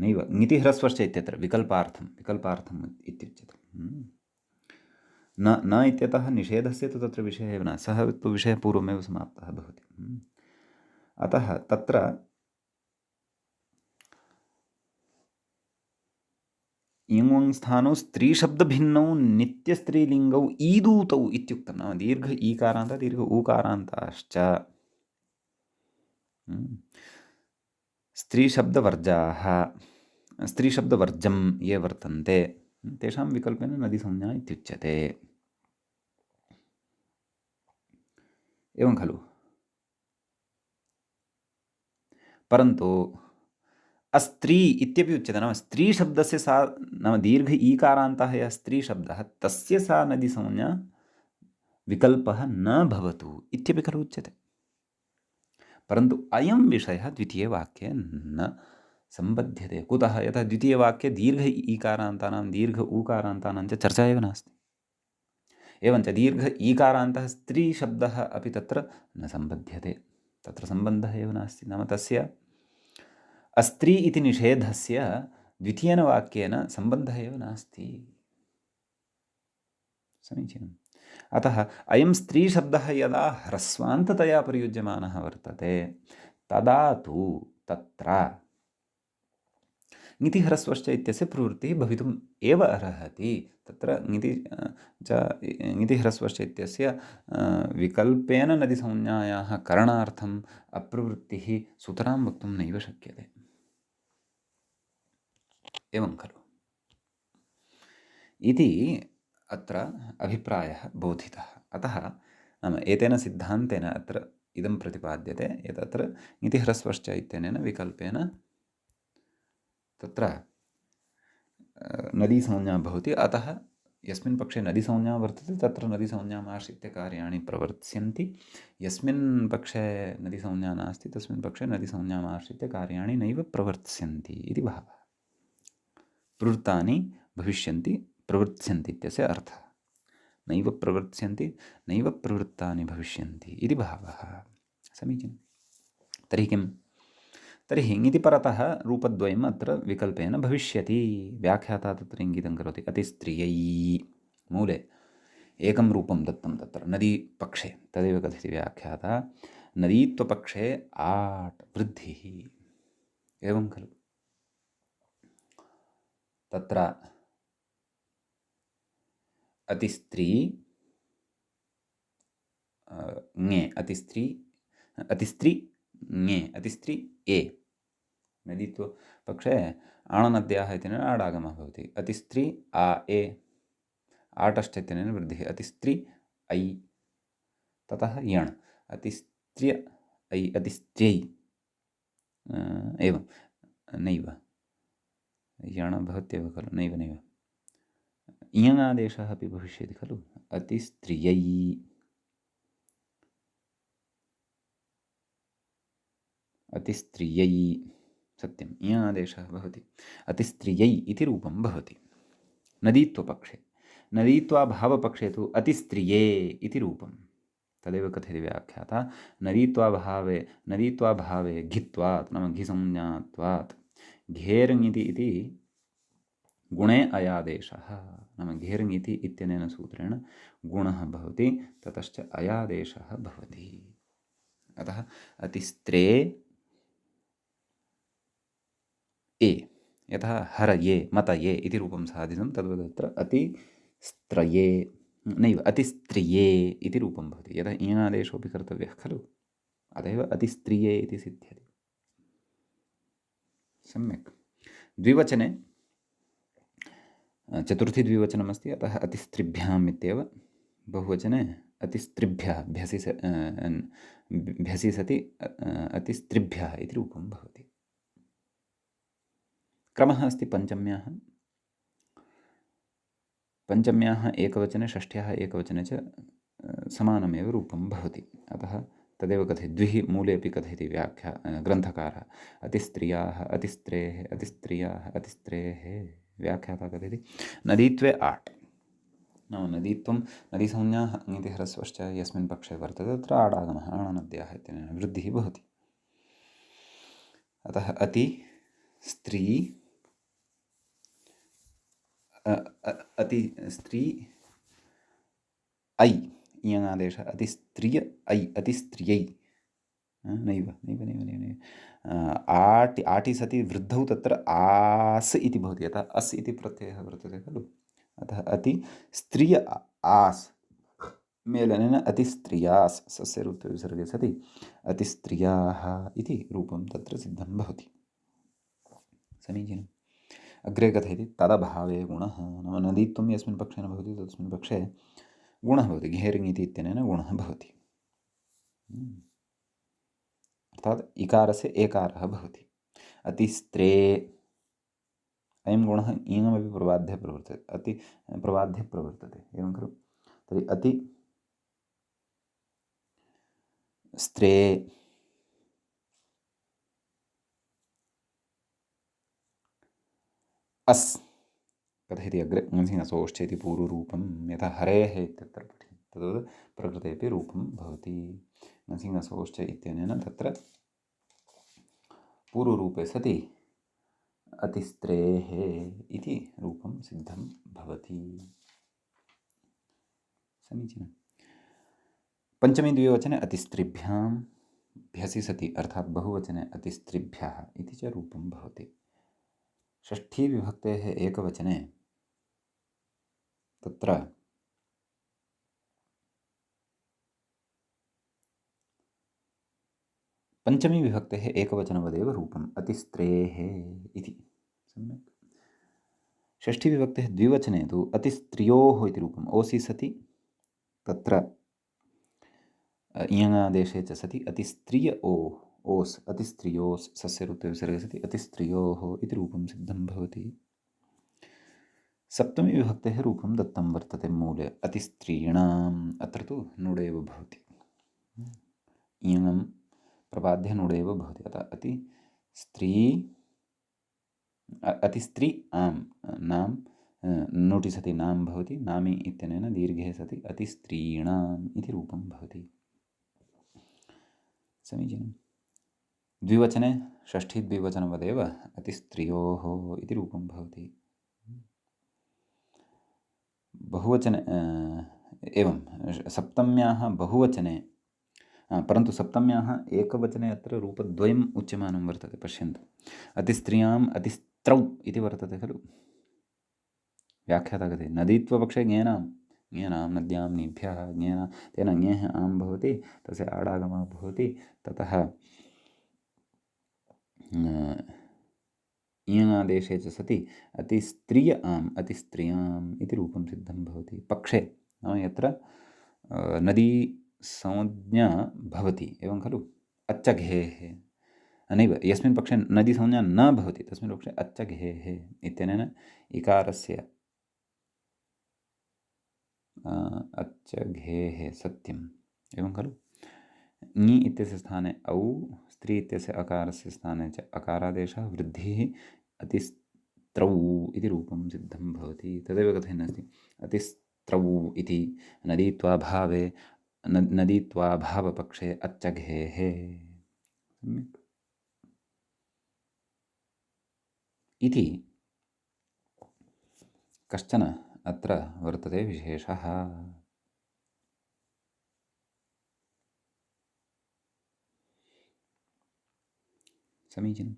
नैव ङितिह्रस्वश्च इत्यत्र विकल्पार्थम् इत्युच्यते। न इत्यतः निषेधस्य तु तत्र विषयः एव न, सः तु विषयः पूर्वमेव समाप्तः भवति। अतः तत्र इयं वं स्थानौ स्त्रीशब्दभिन्नौ नित्यस्त्रीलिङ्गौ ईदूतौ इत्युक्तं, नाम दीर्घ ईकारान्त दीर्घ ऊकारान्ताश्च स्त्रीशब्दवर्जाः, स्त्रीशब्दवर्जं ये वर्तन्ते तेषां विकल्पेन नदीसंज्ञा इत्युच्यते। एवं खलु? परन्तु अस्त्री इत्यपि उच्यते, नाम स्त्रीशब्दस्य सा, नाम दीर्घ ईकारान्तः यः स्त्रीशब्दः तस्य सा नदीसंज्ञा विकल्पः न भवतु इत्यपि खलु उच्यते। परन्तु अयं विषयः द्वितीयवाक्ये न सम्बध्यते। कुतः? यतः द्वितीयवाक्ये दीर्घ ईकारान्तानां दीर्घ ऊकारान्तानां च चर्चा एव नास्ति। एवञ्च दीर्घ ईकारान्तः स्त्रीशब्दः अपि तत्र न सम्बध्यते, तत्र सम्बन्धः एव नास्ति। नाम तस्य अस्त्री इति निषेधस्य द्वितीयेन वाक्येन सम्बन्धः एव नास्ति। समीचीनम्। अतः अयं स्त्रीशब्दः यदा ह्रस्वान्ततया प्रयुज्यमानः वर्तते तदा तु तत्र ङितिह्रस्वश्च इत्यस्य प्रवृत्तिः भवितुम् एव अर्हति। तत्र ङितिह्रस्वश्च इत्यस्य विकल्पेन नदीसंज्ञायाः करणार्थम् अप्रवृत्तिः सुतरां वक्तुं नैव शक्यते। एवं खलु? इति अत्र अभिप्रायः बोधितः। अतः नाम एतेन सिद्धान्तेन अत्र इदं प्रतिपाद्यते यत् अत्र ङितिह्रस्वश्च इत्यनेन विकल्पेन तत्र नदीसंज्ञा भवति, अतः यस्मिन् पक्षे नदीसंज्ञा वर्तते तत्र नदीसंज्ञाम् आश्रित्य कार्याणि प्रवर्त्स्यन्ति, यस्मिन् पक्षे नदीसंज्ञा नास्ति तस्मिन् पक्षे नदीसंज्ञाम् आश्रित्य कार्याणि नैव प्रवर्त्स्यन्ति इति भावः। प्रवृत्तानि भविष्यन्ति, प्रवर्त्स्यन्ति इत्यस्य अर्थः। नैव प्रवर्त्स्यन्ति, नैव प्रवृत्तानि भविष्यन्ति इति भावः। समीचीनं। तर्हि किम्? तर्हि इति परतः रूपद्वयम् अत्र विकल्पेन भविष्यति। व्याख्याता तत्र इङ्गितं करोति अतिस्त्रियै, मूले एकं रूपं दत्तं तत्र नदीपक्षे, तदेव कथयति व्याख्याता नदीत्वपक्षे आट् वृद्धिः, एवं खलु। तत्र अतिस्त्री ङे, अतिस्त्री ङे, अतिस्त्री ए, नदीत्वपक्षे आणनद्याः इत्यनेन आडागमः भवति। अतिस्त्री आ ए, आटश्च इत्यनेन वृद्धिः। अतिस्त्री ऐ, ततः यण्, अतिस्त्र्य ऐ, अतिस्त्र्यै, एवं नैव, यण् भवत्येव खलु, नैव नैव, इयङादेशः अपि भविष्यति खलु। अतिस्त्रियै, अतिस्त्रियै, सत्यम्, इयङादेशः भवति। अतिस्त्रियै इति रूपं भवति नदीत्वपक्षे। नदीत्वाभावपक्षे तु अतिस्त्रिये इति रूपं, तदेव कथयति व्याख्याता नदीत्वाभावे घित्वात्, नाम घिसंज्ञात्वात्, घेर्ङिति इति गुणे अयादेशः, नाम घेर्ङिति इत्यनेन सूत्रेण गुणः भवति, ततश्च अयादेशः भवति। अतः अतिस्त्रे ए, यतः हरये मतये इति रूपं साधितं, तद्वदत्र अतिस्त्रये, नैव अतिस्त्रिये इति रूपं भवति। यतः इयङादेशोऽपि कर्तव्यः खलु, अतः एव अतिस्त्रिये इति सिद्ध्यति। सम्यक्। द्विवचने चतुर्थी द्विवचनमस्ति, अतः अतिस्त्रिभ्याम् इत्येव। बहुवचने अतिस्त्रिभ्यः, भ्यसि सति अतिस्त्रिभ्यः इति रूपं भवति। क्रमः अस्ति पञ्चम्याः। पञ्चम्याः एकवचने, षष्ठ्याः एकवचने च समानमेव रूपं भवति। अतः तदेव कथयति, द्विः मूलेऽपि कथयति ग्रन्थकारः। अतिस्त्रियाः, अतिस्त्रेः, अतिस्त्रियाः, अतिस्त्रेः, व्याख्याता कथयति नदीत्वे आट्, नाम नदीत्वं, नदीसंज्ञा ङिति ह्रस्वश्च यस्मिन् पक्षे वर्तते तत्र आडागमः, आणनद्याः इत्यनेन वृद्धिः भवति। अतः अति स्त्री, अतिस्त्री ऐ, इयङादेश, अतिस्त्रिय ऐ, अतिस्त्रियै, नैव नैव नैव नैव नैव, आटि सति वृद्धौ तत्र आस् इति भवति, यतः अस् इति प्रत्ययः वर्तते खलु। अतः अतिस्त्रिय आस् मेलनेन अतिस्त्रियास्, सस्य रूपविसर्गे सति अतिस्त्रियाः इति रूपं तत्र सिद्धं भवति। समीचीनम्। अग्रे कथयति तदभावे गुणः, नाम नदीत्वं यस्मिन् पक्षेन भवति तस्मिन् पक्षे गुणः भवति, घेर्ङिति इत्यनेन गुणः भवति, अर्थात् इकारस्य एकारः भवति। अतिस्त्रे, अयं गुणः इङमपि प्रबाध्ये प्रवर्तते, प्रबाध्ये प्रवर्तते, एवं खलु। तर्हि अति स्त्रे, अस् कथयति अग्रे, ङसि नसोश्च इति पूर्वरूपं, यथा हरेः इत्यत्र पठति तद्वत् प्रकृतेपि रूपं भवति। ङसि नसोश्च इत्यनेन तत्र पूर्वरूपे सति अतिस्त्रेः इति रूपं सिद्धं भवति। समीचीनं। पञ्चमी द्विवचने अतिस्त्रिभ्यां, भ्यसि सति अर्थात् बहुवचने अतिस्त्रिभ्यः इति च रूपं भवति। षष्ठी विभक्तेः एकवचने तत्र पञ्चमी विभक्तेः एकवचनवदेव रूपम्, अतिस्त्रेः इति। सम्यक्। षष्ठी विभक्तेः द्विवचने तु अतिस्त्रियोः इति रूपम्, ओसि सति तत्र इयङादेशे च सति अतिस्त्रिय ओस्, अतिस्त्रियोस्, सस्य रूपविसर्गे सति अतिस्त्रियोः इति रूपं सिद्धं भवति। सप्तमी विभक्तेः रूपं दत्तं वर्तते मूले अतिस्त्रीणाम्। अत्र तु नुडेव भवति, इयङं प्रपाद्य नुडेव भवति। अतः अतिस्त्री आम् नाम नोटि सति नाम भवति, नामी इत्यनेन दीर्घे सति अतिस्त्रीणाम् इति रूपं भवति। समीचीनं। द्विवचने षष्ठी द्विवचनवदेव अतिस्त्रियोः इति रूपं भवति। बहुवचने एवं सप्तम्याः बहुवचने, परन्तु सप्तम्याः एकवचने अत्र रूपद्वयम् उच्यमानं वर्तते। पश्यन्तु, अतिस्त्रियाम् अतिस्त्रौ इति वर्तते खलु। व्याख्याता कथयति नदीत्वपक्षे ङेनां नद्यां नीभ्यः ङेन तेन ङेः आं भवति, तस्य आडागमः भवति। ततः इयङादेशे च सति अतिस्त्रिय आम् अतिस्त्रियाम् इति रूपं सिद्धं भवति। पक्षे नाम यत्र नदी संज्ञा भवति, एवं खलु। अच्चघेः नैव, यस्मिन् पक्षे नदीसंज्ञा न भवति तस्मिन् पक्षे अच्चघेः इत्यनेन इकारस्य अच्चघेः सत्यम्, एवं खलु। ङि इत्यस्य स्थाने औ, स्त्री इत्यस्य अकारस्य स्थाने च अकारादेशः, वृद्धिः, अतिस्त्रौ इति रूपं सिद्धं भवति। तदेव कथयन्नस्ति अतिस्त्रौ इति नदीत्वाभावे नदीत्वाभावपक्षे अच्चघेः। सम्यक् इति कश्चन अत्र वर्तते विशेषः। समीचीनम्।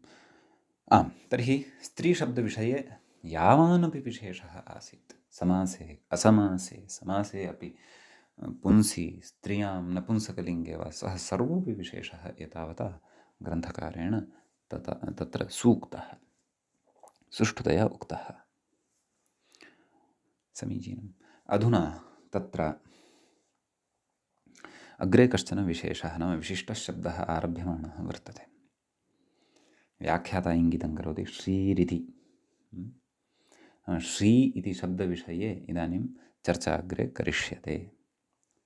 आम्, तर्हि स्त्रीशब्दविषये यावानपि विशेषः आसीत् समासे असमासे, समासे अपि पुंसि स्त्रियां नपुंसकलिङ्गे वा, सः सर्वोऽपि विशेषः एतावता ग्रन्थकारेण तत्र सूक्तः, सुष्ठुतया उक्तः। समीचीनम्। अधुना तत्र अग्रे कश्चन विशेषः नाम विशिष्टः शब्दः आरभ्यमानः वर्तते। व्याख्याता इङ्गितं करोति श्रीरिति। श्री इति शब्दविषये इदानीं चर्चा अग्रे करिष्यते।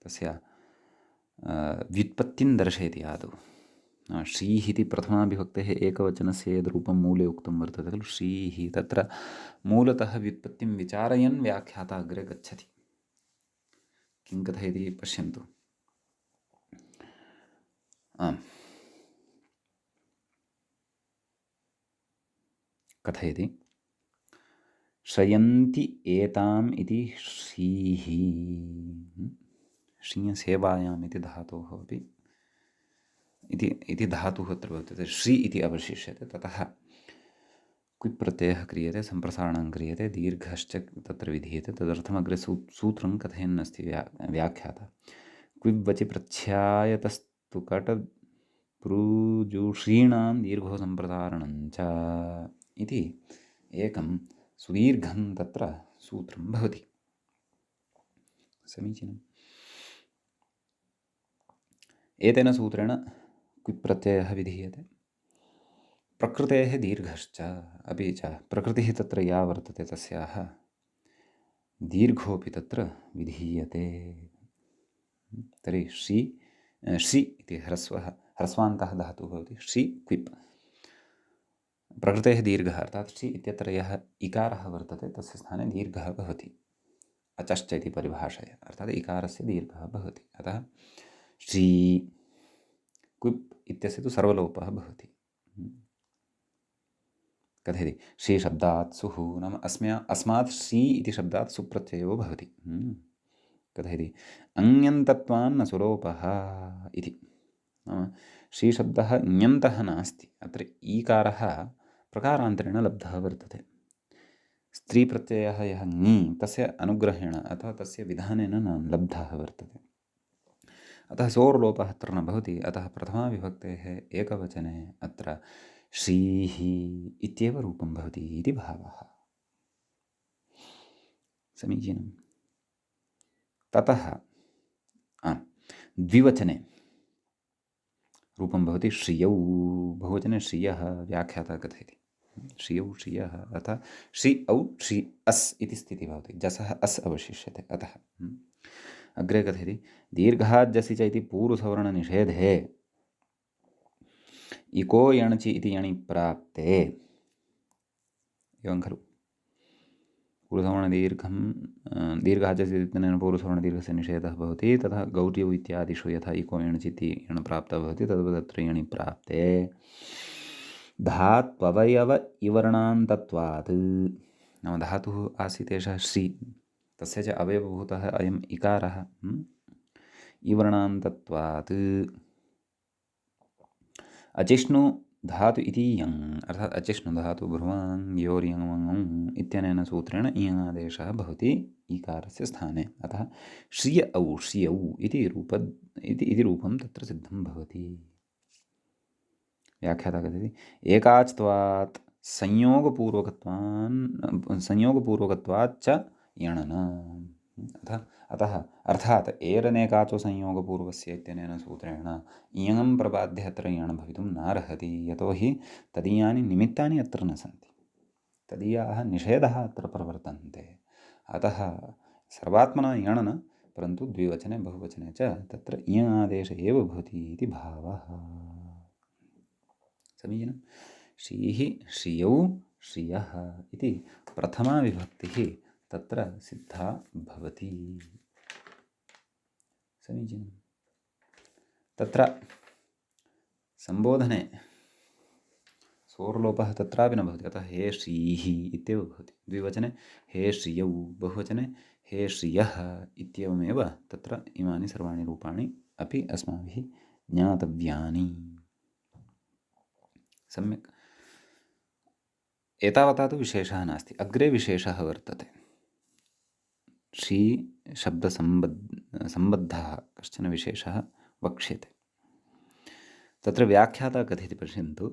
तस्य व्युत्पत्तिं दर्शयति आदौ। श्रीः इति प्रथमाविभक्तेः एकवचनस्य यद् रूपं मूले उक्तं वर्तते खलु, श्रीः, तत्र मूलतः व्युत्पत्तिं विचारयन् व्याख्याता अग्रे गच्छति। किं कथयति पश्यन्तु। आम्, कथयति श्रयन्ति एताम् इति श्रीः। श्रियसेवायाम् इति धातोः अपि इति धातुः अत्र वर्तते, श्री इति अवशिष्यते। ततः क्विप् प्रत्ययः क्रियते, सम्प्रसारणं क्रियते, दीर्घश्च तत्र विधीयते। तदर्थमग्रे सूत्रं कथयन्नस्ति व्याख्याता। क्विब् वचि प्रच्छायतस्तु कटप्रूजुषीणां दीर्घो सम्प्रसारणं च इति एकं सुदीर्घं तत्र सूत्रं भवति। समीचीनम्। एतेन सूत्रेण क्विप् प्रत्ययः विधीयते। प्रकृतेः दीर्घश्च अपि च प्रकृतिः तत्र या वर्तते तस्याः दीर्घोऽपि तत्र विधीयते। तर्हि श्री इति ह्रस्वान्तः धातुः भवति। श्री क्विप् प्रकृतेः दीर्घः, अर्थात् श्री इत्यत्र यः इकारः वर्तते तस्य स्थाने दीर्घः भवति। अचश्च इति परिभाषया, अर्थात् इकारस्य दीर्घः भवति। अतः श्री क्विप् इत्यस्य तु सर्वलोपः भवति। कथयति श्रीशब्दात् सुः नाम अस्मात् श्री इति शब्दात् सुप्रत्ययो भवति। कथयति अङ्यन्तत्वान्न सुलोपः इति। नाम श्रीशब्दः ङन्तः नास्ति, अत्र ईकारः प्रकारान्तरेण लब्धः वर्तते। स्त्रीप्रत्ययः यः ङी तस्य अनुग्रहेण अथवा तस्य विधानेन न लब्धः वर्तते। अतः सोर्लोपः अत्र न भवति। अतः प्रथमाविभक्तेः एकवचने अत्र श्रीः इत्येव रूपं भवति इति भावः। समीचीनं। ततः द्विवचने रूपं भवति श्रियौ, बहुवचने श्रियः। व्याख्याता कथयति श्रियौ श्रियः अतः श्रि औ श्रि अस् इति स्थितिः भवति, जसः अस् अवशिष्यते अतः। अग्रे कथयति दीर्घाज्जसि च इति पूर्वसवर्णनिषेधे इको यणचि इति यणि प्राप्ते, एवं खलु पूर्वसवर्णदीर्घं दीर्घाज्जसि इत्यनेन पूर्वसवर्णदीर्घस्य निषेधः भवति, तथा गौर्यौ इत्यादिषु यथा इको यणचि इति यण् प्राप्तः भवति तद्वत् अत्र यणि प्राप्ते धात्ववयव इवर्णान्तत्वात्, नाम धातुः आसीत् एषः श्री, तस्य च अवयवभूतः अयम् इकारः, इवर्णान्तत्वात् अचिष्णु धातु इति यङ्, अर्थात् अचिष्णु धातु भ्रुवाङ् योर्यङ् इत्यनेन सूत्रेण इयङादेशः भवति ईकारस्य स्थाने, अतः श्रिय औ श्रियौ इति रूपं तत्र सिद्धं भवति। व्याख्याता कथयति एकाच्त्वात् संयोगपूर्वकत्वाच्च यणन, अतः अर्थात् एरनेकाचो संयोगपूर्वस्य इत्यनेन सूत्रेण इयङं प्रबाद्य अत्र यण् भवितुं नार्हति, यतोहि तदीयानि निमित्तानि अत्र न सन्ति, तदीयाः निषेधः अत्र प्रवर्तन्ते, अतः सर्वात्मना यण् न, परन्तु द्विवचने बहुवचने च तत्र इयङादेश एव भवति इति भावः। समीचीनं। श्रीः श्रियौ श्रियः इति प्रथमा विभक्तिः तत्र सिद्धा भवति। समीचीनं। तत्र सम्बोधने सोर्लोपः तत्रापि न भवति, अतः हे श्रीः इत्येव भवति। द्विवचने हे श्रियौ, बहुवचने हे श्रियः इत्येवमेव तत्र इमानि सर्वाणि रूपाणि अपि अस्माभिः ज्ञातव्यानि। सम्यक्। एतावता तु विशेषः नास्ति, अग्रे विशेषः वर्तते। श्री शब्दसम्बद्धः कश्चन विशेषः वक्ष्यते। तत्र व्याख्याता कथयति पश्यन्तु।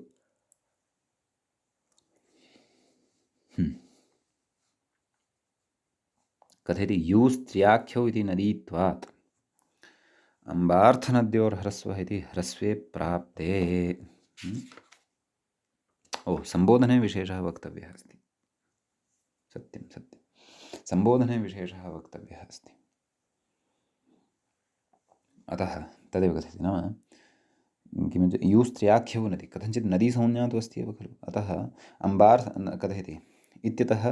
कथयति यूस्त्र्याख्यौ इति नदीत्वात् अम्बार्थनद्योर्ह्रस्वः इति ह्रस्वे प्राप्ते। सम्बोधने विशेषः वक्तव्यः अस्ति। सत्यं सत्यं, सम्बोधने विशेषः वक्तव्यः अस्ति। अतः तदेव कथयति, नाम किमिति यूस्त्र्याख्यौ नदी, कथञ्चित् नदीसंज्ञा तु अस्ति एव खलु, अतः अम्बार्थ कथयति इत्यतः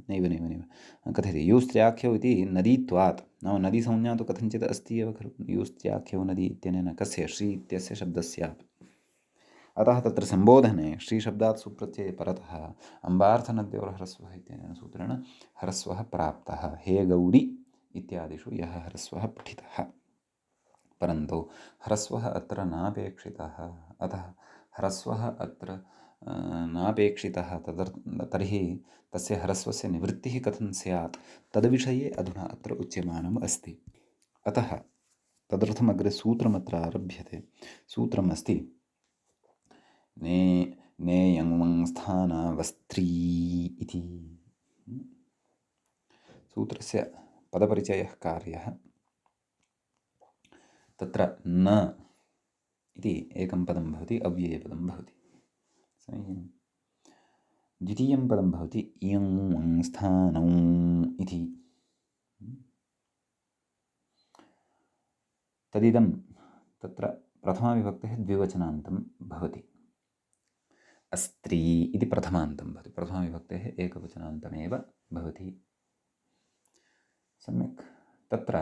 नैव नैव नैव कथयति यूस्त्र्याख्यौ इति नदीत्वात्, नाम नदीसंज्ञा तु कथञ्चित् अस्ति एव खलु, यूस्त्र्याख्यौ नदी इत्यनेन कस्य श्री इत्यस्य शब्दस्यापि, अतः तत्र सम्बोधने श्रीशब्दात् सुप्रत्यये परतः अम्बार्थनद्योर्ह्रस्वः इत्यनेन सूत्रेण ह्रस्वः प्राप्तः। हे गौरी इत्यादिषु यः ह्रस्वः पठितः, परन्तु ह्रस्वः अत्र नापेक्षितः, अतः ह्रस्वः अत्र नापेक्षितः, तर्हि तस्य ह्रस्वस्य निवृत्तिः कथं स्यात् तद्विषये अधुना अत्र उच्यमानम् अस्ति। अतः तदर्थम् अग्रे सूत्रमत्र आरभ्यते। सूत्रम् अस्ति नेयं स्थानावस्त्री इति। सूत्रस्य पदपरिचयः कार्यः। तत्र न इति एकं पदं भवति, अव्ययपदं भवति। समीचीनं। द्वितीयं पदं भवति इयं स्थानौ इति। तदिदं तत्र प्रथमाविभक्तेः द्विवचनान्तं भवति। अस्त्री इति प्रथमान्तं भवति, प्रथमाविभक्तेः एकवचनान्तमेव भवति। सम्यक्। तत्र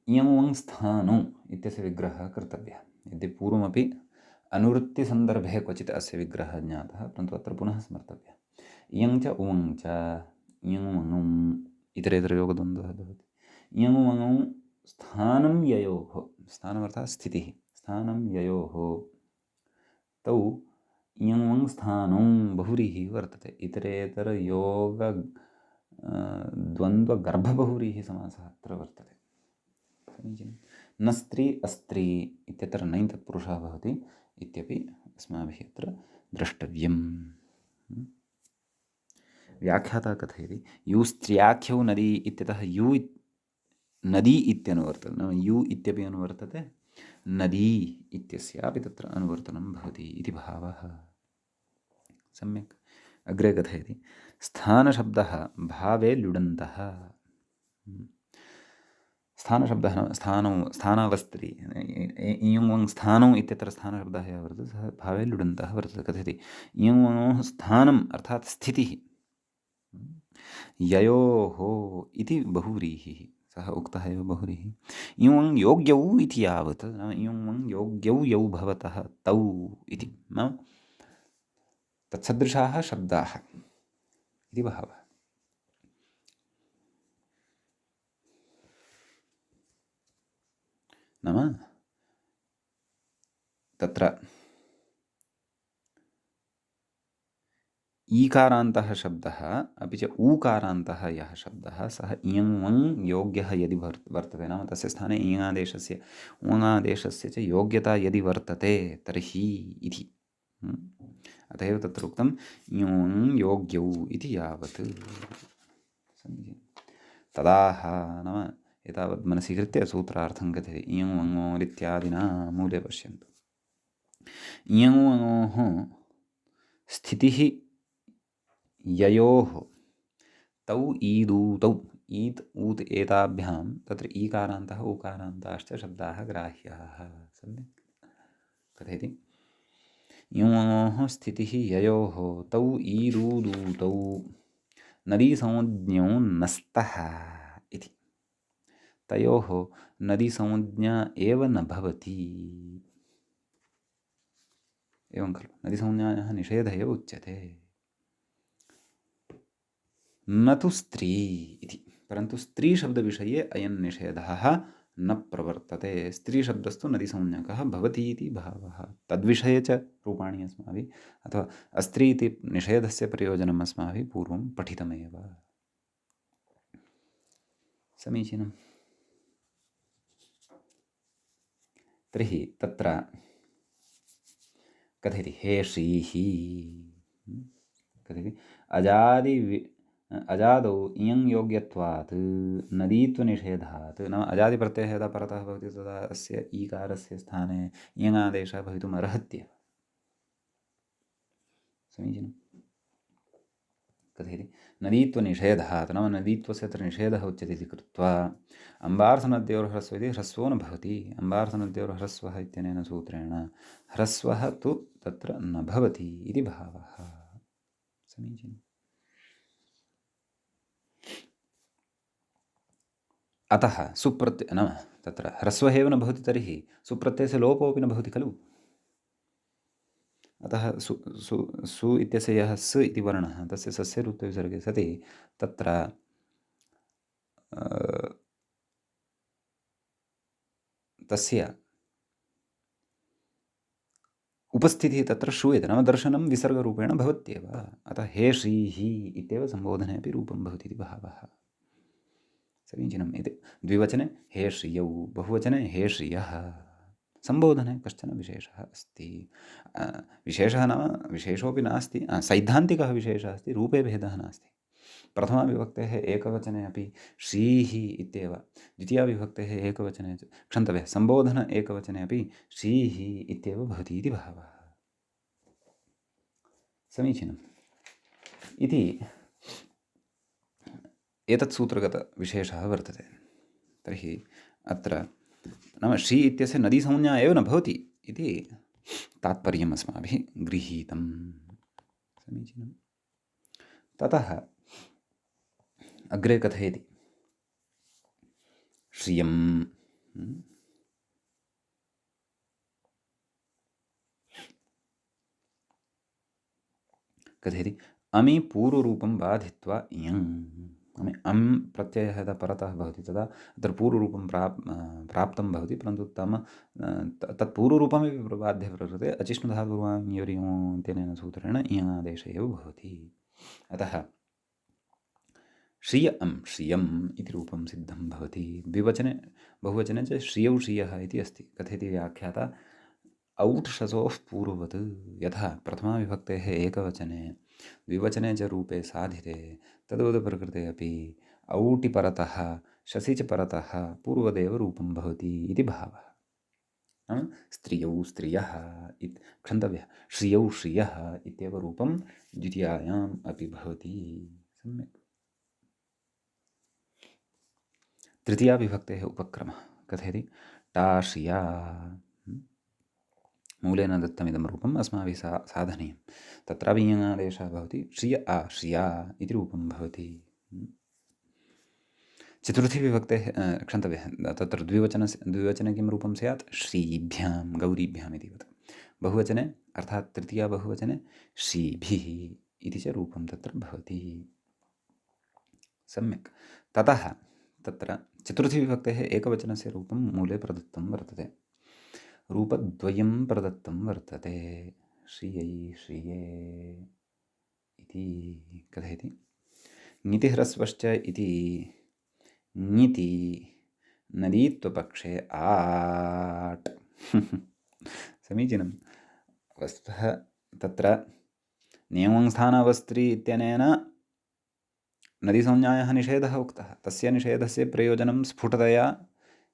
इयं स्थानौ इत्यस्य विग्रहः कर्तव्यः। यद्यपि पूर्वमपि अनुवृत्तिसन्दर्भे क्वचित् अस्य विग्रहः ज्ञातः, परन्तु अत्र पुनः स्मर्तव्यः। इयं च उवं च, इयं वङौ इतरेतरयोगद्वन्द्वः भवति। इयं वङौ स्थानं ययोः, स्थानमर्थात् स्थितिः, स्थानं ययोः तौ इयं वङ स्थानौ बहुव्रीहिः वर्तते। इतरेतरयोग द्वन्द्वगर्भबहुव्रीहि समासः अत्र वर्तते। समीचीनं। न स्त्री अस्त्री इत्यत्र नञ् तत्पुरुषः भवति इत्यपि अस्माभिः अत्र द्रष्टव्यम्। व्याख्याता कथयति यूस्त्र्याख्यौ नदी इत्यतः यू नदी इत्यनुवर्तते, नाम यू इत्यपि अनुवर्तते, नदी इत्यस्यापि तत्र अनुवर्तनं भवति इति भावः। सम्यक्। अग्रे कथयति स्थानशब्दः भावे ल्युडन्तः। स्थानशब्दः स्थानौ स्थानावस्थिति इयं वङ् स्थानौ इत्यत्र स्थानशब्दः यः वर्तते सः भावे ल्युडन्तः वर्तते। कथयति इयं वङोः स्थानम् अर्थात् स्थितिः ययोः इति बहुव्रीहिः, सः उक्तः एव बहुव्रीहिः। इयं योग्यौ इति यावत् नाम इयं योग्यौ यौ भवतः तौ इति नाम तत्सदृशाः शब्दाः इति भावः। नाम तत्र ईकारान्तः शब्दः अपि च ऊकारान्तः यः शब्दः सः इयं वङ् योग्यः यदि वर्तते नाम तस्य स्थाने इङादेशस्य उङादेशस्य च योग्यता यदि वर्तते तर्हि इति। अत एव तत्र उक्तम् इयं वङ् योग्यौ इति यावत्। तदाह नाम एतावत् मनसि कृत्य सूत्रार्थं कथयति इयं वङोरित्यादिना मूले पश्यन्तु। इयं वङोः स्थितिः ययोः तौ ईदूतौ ईत् ऊत् एताभ्यां तत्र ईकारान्तः ऊकारान्ताश्च शब्दाः ग्राह्याः। सम्यक्। कथयति इयङोः स्थितिः ययोः तौ ईदूदूतौ नदीसंज्ञौ नस्तः इति। तयोः नदीसंज्ञा एव न भवति। एवं खलु नदीसंज्ञायाः निषेधः एव उच्यते न तु स्त्री इति। परन्तु स्त्रीशब्दविषये अयं निषेधः न प्रवर्तते। स्त्रीशब्दस्तु नदीसंज्ञकः भवति इति भावः। तद्विषये च रूपाणि अस्माभिः अथवा अस्त्री इति निषेधस्य प्रयोजनम् अस्माभिः पूर्वं पठितमेव। समीचीनम्। तर्हि तत्र कथयति हे श्रीः कथयति अजादौ इयं योग्यत्वात् नदीत्वनिषेधात् नाम अजादिप्रत्ययः यदा परतः भवति तदा अस्य ईकारस्य स्थाने इयङादेशः भवितुम् अर्हत्येव। समीचीनं। कथयति नदीत्वनिषेधात् नाम नदीत्वस्य अत्र निषेधः उच्यते इति कृत्वा अम्बार्थनद्योर्ह्रस्व इति ह्रस्वो न भवति। अम्बार्थनद्योर्ह्रस्वः इत्यनेन सूत्रेण ह्रस्वः तु तत्र न भवति इति भावः। समीचीनम्। अतः सुप्रत्यय नाम तत्र ह्रस्वः एव न भवति तर्हि सुप्रत्ययस्य लोपोऽपि न भवति खलु। अतः सु इत्यस्य यः स इति वर्णः तस्य सस्य रूपविसर्गे सति तत्र तस्य उपस्थितिः तत्र श्रूयते नाम दर्शनं विसर्गरूपेण भवत्येव। अतः हे श्रीः इत्येव सम्बोधने अपि रूपं भवति इति भावः। समीचीनम्। इति द्विवचने हे श्रियौ, बहुवचने हे श्रियः। सम्बोधने कश्चन विशेषः अस्ति। विशेषः नाम विशेषोऽपि नास्ति, सैद्धान्तिकः विशेषः अस्ति, रूपे भेदः नास्ति। प्रथमाविभक्तेः एकवचने अपि श्रीः इत्येव, द्वितीयाविभक्तेः एकवचने क्षन्तव्यः सम्बोधन एकवचने अपि श्रीः इत्येव भवति इति भावः। समीचीनम्। इति एतत् सूत्रगतविशेषः वर्तते। तर्हि अत्र नाम श्री इत्यस्य नदीसंज्ञा एव न भवति इति तात्पर्यम् अस्माभिः गृहीतं। समीचीनं। ततः अग्रे कथयति श्रियं कथयति अमि पूर्वरूपं बाधित्वा इयम्। अम् प्रत्ययः यदा परतः भवति तदा अत्र पूर्वरूपं प्राप्तं भवति, परन्तु तत् पूर्वरूपमपि बाध्य वर्तते अचिष्णुधातुर्वाङ्योर्योः इत्यनेन सूत्रेण इयङादेशः एव भवति। अतः श्रिय अं श्रियम् इति रूपं सिद्धं भवति। द्विवचने बहुवचने च श्रियौ श्रियः इति अस्ति। कथयति व्याख्याता औट्षसोः पूर्ववत् यथा प्रथमाविभक्तेः एकवचने द्विवचने च रूपे साधिते तद्वद् अपि औटि परतः शसि च परतः पूर्वदेव रूपं भवति इति भावः। नाम स्त्रियौ स्त्रियः इति क्षन्तव्यः, श्रियौ श्रियः इत्येव रूपं द्वितीयायाम् अपि भवति। सम्यक्। तृतीयाविभक्तेः उपक्रमः कथयति टा श्रिया। मूलेन दत्तमिदं रूपम् अस्माभिः साधनीयं। तत्रापि इयङादेशः भवति श्रिय आ श्रिया इति रूपं भवति। चतुर्थी विभक्तेः क्षन्तव्यः, तत्र द्विवचने किं रूपं स्यात्? श्रीभ्यां गौरीभ्याम् इति वत्। बहुवचने अर्थात् तृतीया बहुवचने श्रीभिः इति च रूपं तत्र भवति। सम्यक्। ततः तत्र चतुर्थीविभक्तेः एकवचनस्य रूपं मूले प्रदत्तं वर्तते। रूपद्वयं प्रदत्तं वर्तते। श्रियै श्रिये इति कथयति। ङितिह्रस्वश्च इति ङिति नदीत्वपक्षे आट्। समीचीनं। वस्तुतः तत्र नियमस्थानावस्त्री इत्यनेन नदीसंज्ञायाः निषेधः उक्तः। तस्य निषेधस्य प्रयोजनं स्फुटतया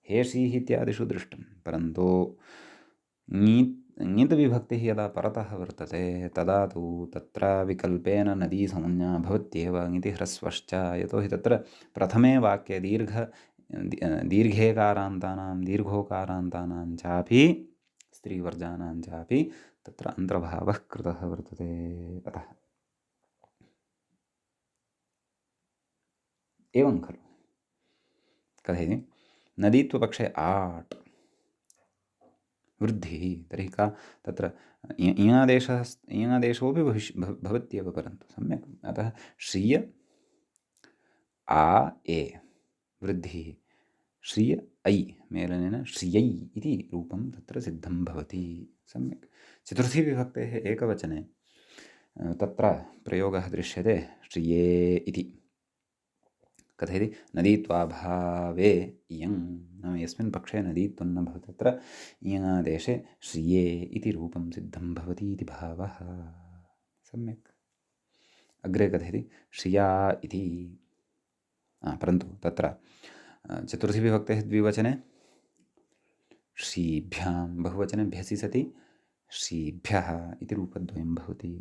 हेषीः इत्यादिषु दृष्टं, परन्तु ङित् विभक्तिः यदा परतः वर्तते तदा तु तत्र विकल्पेन नदीसंज्ञा भवत्येव ङितिह्रस्वश्च। यतोहि तत्र प्रथमे वाक्ये दीर्घेकारान्तानां दीर्घोकारान्तानां चापि स्त्रीवर्जानां चापि तत्र अन्तर्भावः कृतः वर्तते। अतः एवं खलु कथयति नदीत्वपक्षे आट् वृद्धिः। तर्हि का तत्र इयङादेशोऽपि भवत्येव, परन्तु सम्यक्। अतः श्रिय आ ए वृद्धिः, श्रिय ऐ मेलनेन श्रियै इति रूपं तत्र सिद्धं भवति। सम्यक्। चतुर्थी विभक्तेः एकवचने तत्र प्रयोगः दृश्यते श्रिये इति। कथयति नदीत्वाभावे इयं, नाम यस्मिन् पक्षे नदीत्वं न भवति तत्र इयङादेशे श्रिये इति रूपं सिद्धं भवति इति भावः। सम्यक्। अग्रे कथयति श्रिया इति। परन्तु तत्र चतुर्थीविभक्तेः द्विवचने श्रीभ्यां, बहुवचने भ्यसि सति श्रीभ्यः इति रूपद्वयं भवति।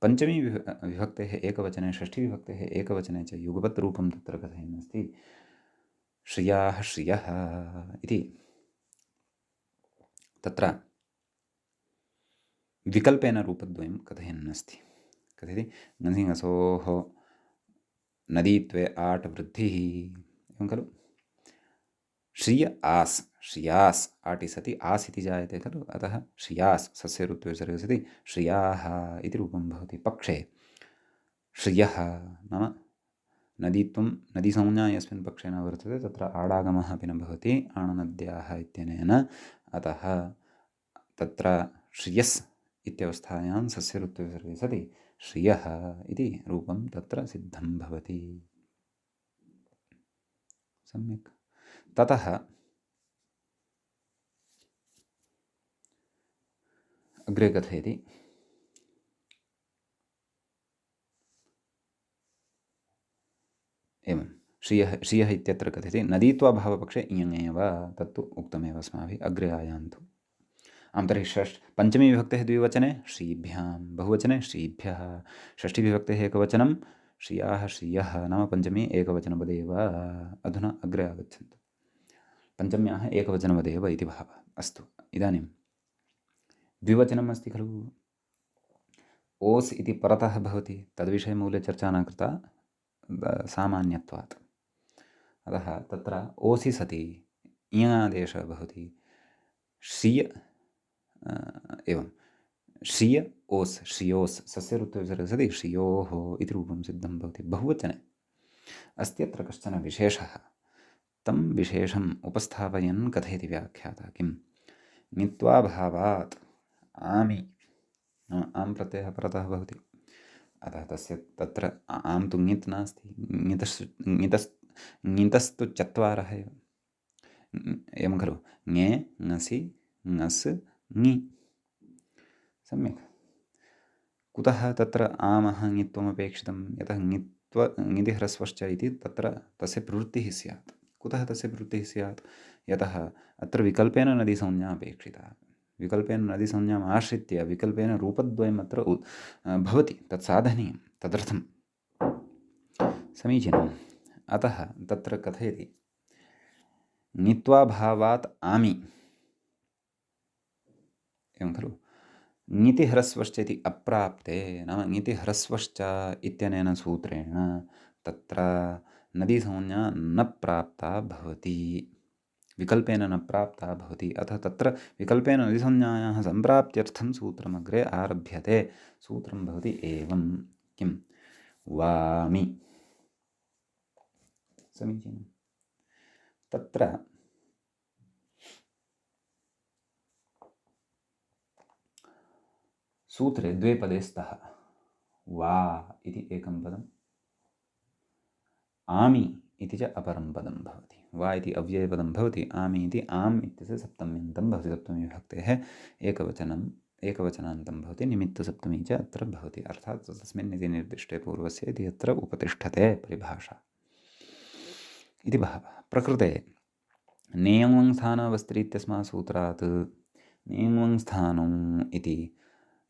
पञ्चमी विभक्तेः एकवचने, षष्ठीविभक्तेः एकवचने च युगपत् रूपं तत्र कथयन् अस्ति श्रियाः श्रियः इति। तत्र विकल्पेन रूपद्वयं कथयन् अस्ति। कथयति ङसिङसोः नदीत्वे आट् वृद्धिः, एवं खलु। श्रिय आस्, श्रियास् आटि सति आस् इति जायते खलु, अतः श्रियास् सस्य ऋत्वे सर्वे सति श्रियाः इति रूपं भवति। पक्षे श्रियः नाम नदीत्वं, नदीसंज्ञा यस्मिन् पक्षे न वर्तते तत्र आडागमः अपि न भवति आणनद्याः इत्यनेन। अतः तत्र श्रियस् इत्यवस्थायां सस्य ऋत्वे सर्वे सति श्रियः इति रूपं तत्र सिद्धं भवति। सम्यक्। ततः अग्रे कथयति एवं श्रियः इत्यत्र कथयति नदीत्वाभावपक्षे इयङेव, तत्तु उक्तमेव अस्माभिः। अग्रे आयान्तु। तर्हि पञ्चमी विभक्तेः द्विवचने श्रीभ्यां, बहुवचने श्रीभ्यः, षष्ठीविभक्तेः एकवचनं श्रियाः श्रियः, नाम पञ्चमी एकवचनवदेव। अधुना अग्रे आगच्छन्तु। पञ्चम्याः एकवचनवदेव इति भावः। अस्तु, इदानीं द्विवचनम् अस्ति खलु, ओस् इति परतः भवति, तद्विषये मूले चर्चा न कृता सामान्यत्वात्। अतः तत्र ओसि सति इयङादेशः भवति श्रिय, एवं श्रिय ओस् श्रियोस् सस्य ऋत्वे सति श्रियोः इति रूपं सिद्धं भवति। बहुवचने अस्ति अत्र कश्चन विशेषः, तं विशेषम् उपस्थापयन् कथयति व्याख्याता किं ङित्वाभावात् आमि, आम् प्रत्ययः परतः भवति, अतः तस्य तत्र आम् तु ङित् नास्ति, ङितस्तु चत्वारः एव, एवं खलु ङे ङसि ङस् ङि। सम्यक्। कुतः तत्र आमः ङित्वमपेक्षितं? यतः ङितिह्रस्वश्च इति तत्र तस्य प्रवृत्तिः स्यात्। कुतः तस्य वृत्तिः स्यात्? यतः अत्र विकल्पेन नदीसंज्ञा अपेक्षिता। विकल्पेन नदीसंज्ञाम् आश्रित्य विकल्पेन रूपद्वयम् अत्र भवति, तत् साधनीयं, तदर्थं समीचीनम्। अतः तत्र कथयति ङित्वाभावात् आमि, एवं खलु। ङितिह्रस्वश्च इति अप्राप्ते, नाम ङितिह्रस्वश्च इत्यनेन सूत्रेण तत्र नदीसंज्ञा न प्राप्ता भवति, विकल्पेन न प्राप्ता भवति। अतः तत्र विकल्पेन नदीसंज्ञायाः सम्प्राप्त्यर्थं सूत्रमग्रे आरभ्यते। सूत्रं भवति एवं, किं वामि। समीचीनं। तत्र सूत्रे द्वे पदे स्तः। वा इति एकं पदम्, आमि इति च अपरं पदं भवति। वा इति अव्ययपदं भवति, आमि इति आम् इत्यस्य सप्तम्यन्तं भवति, सप्तमीविभक्तेः एकवचनान्तं भवति, निमित्तसप्तमी च अत्र भवति। अर्थात् तस्मिन् इति निर्दिष्टे पूर्वस्य इति अत्र उपतिष्ठते परिभाषा इति भावः। प्रकृते नेयं स्थानावस्त्री इत्यस्मात् सूत्रात् नेयं स्थानम् इति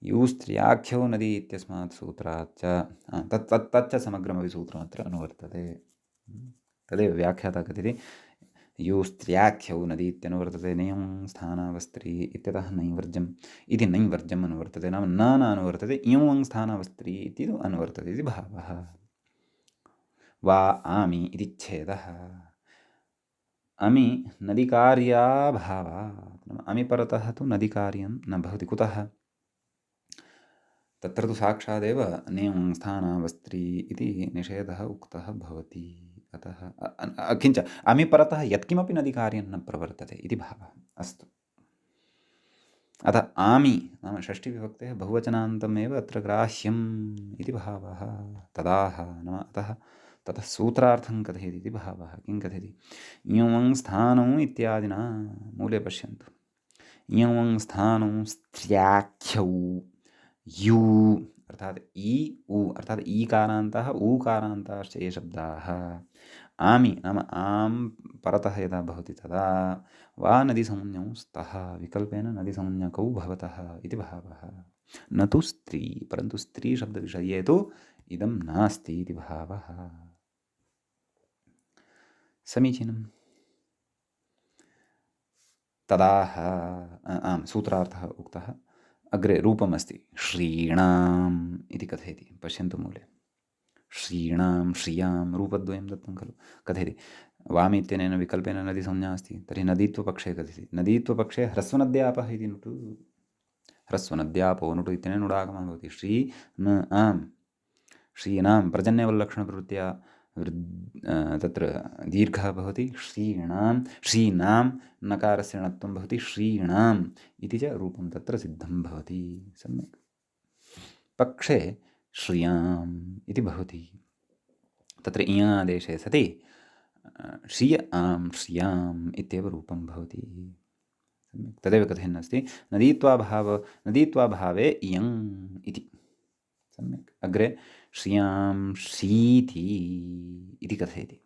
यूस्त्र्याख्यो नदी इत्यस्मात् सूत्रात् च तच्च समग्रमपि सूत्रमत्र अनुवर्तते। तदेव व्याख्याता कथयति यूस्त्र्याख्यौ नदी इत्यनुवर्तते, नेयं स्थानावस्त्री इत्यतः नैवर्ज्यम् इति नैवर्ज्यम् अनुवर्तते, नाम न अनुवर्तते, इयं स्थानावस्त्री इति अनुवर्तते इति भावः। वा आमि इति छेदः। अमि नदीकार्याभावात्, नाम अमि परतः तु नदीकार्यं न भवति। कुतः? तत्र तु साक्षादेव नेयं स्थानावस्त्री इति निषेधः उक्तः भवति। अतः किञ्च अमि परतः यत्किमपि नदीकार्यं न प्रवर्तते इति भावः। अस्तु, अतः आमि नाम षष्ठीविभक्तेः बहुवचनान्तमेव अत्र ग्राह्यम् इति भावः। तदाह नाम अतः ततः सूत्रार्थं कथयति इति भावः। किं कथयति? इयं स्थानम् इत्यादिना, मूले पश्यन्तु, इयं स्थानं स्त्र्याख्यौ यू अर्थात् इ उ अर्थात् ईकारान्तः ऊकारान्ताश्च ये शब्दाः। आमि नाम आम् परतः यदा भवति तदा वा नदीसंज्ञौ स्तः, विकल्पेन नदीसंज्ञकौ भवतः इति भावः। न तु स्त्री, परन्तु स्त्रीशब्दविषये तु इदं नास्ति इति भावः। समीचीनम्। तदाह आम्, सूत्रार्थः उक्तः। अग्रे रूपमस्ति, श्रीणाम् इति कथयति। पश्यन्तु मूले, श्रीणां श्रियां रूपद्वयं दत्तं खलु। कथयति वामि इत्यनेन विकल्पेन नदीसंज्ञा अस्ति, तर्हि नदीत्वपक्षे कथयति। नदीत्वपक्षे ह्रस्वनद्यापः इति नुटु, ह्रस्वनद्यापो नुटु इत्यनेन नुडागमः भवति। श्री न आम्, श्रीणां पर्जन्यवल्लक्षणप्रवृत्त्या तत्र दीर्घः भवति। श्रीणां, श्रीणां नकारस्य णत्वं भवति, श्रीणाम् इति च रूपं तत्र सिद्धं भवति। सम्यक्। पक्षे श्रियाम् इति भवति। तत्र इयादेशे सति श्रिय आं श्रियाम् इत्येव रूपं भवति। सम्यक्। तदेव कथयन्नस्ति नदीत्वाभावे इयम् इति। सम्यक्। अग्रे श्रियां शीति इति कथयति।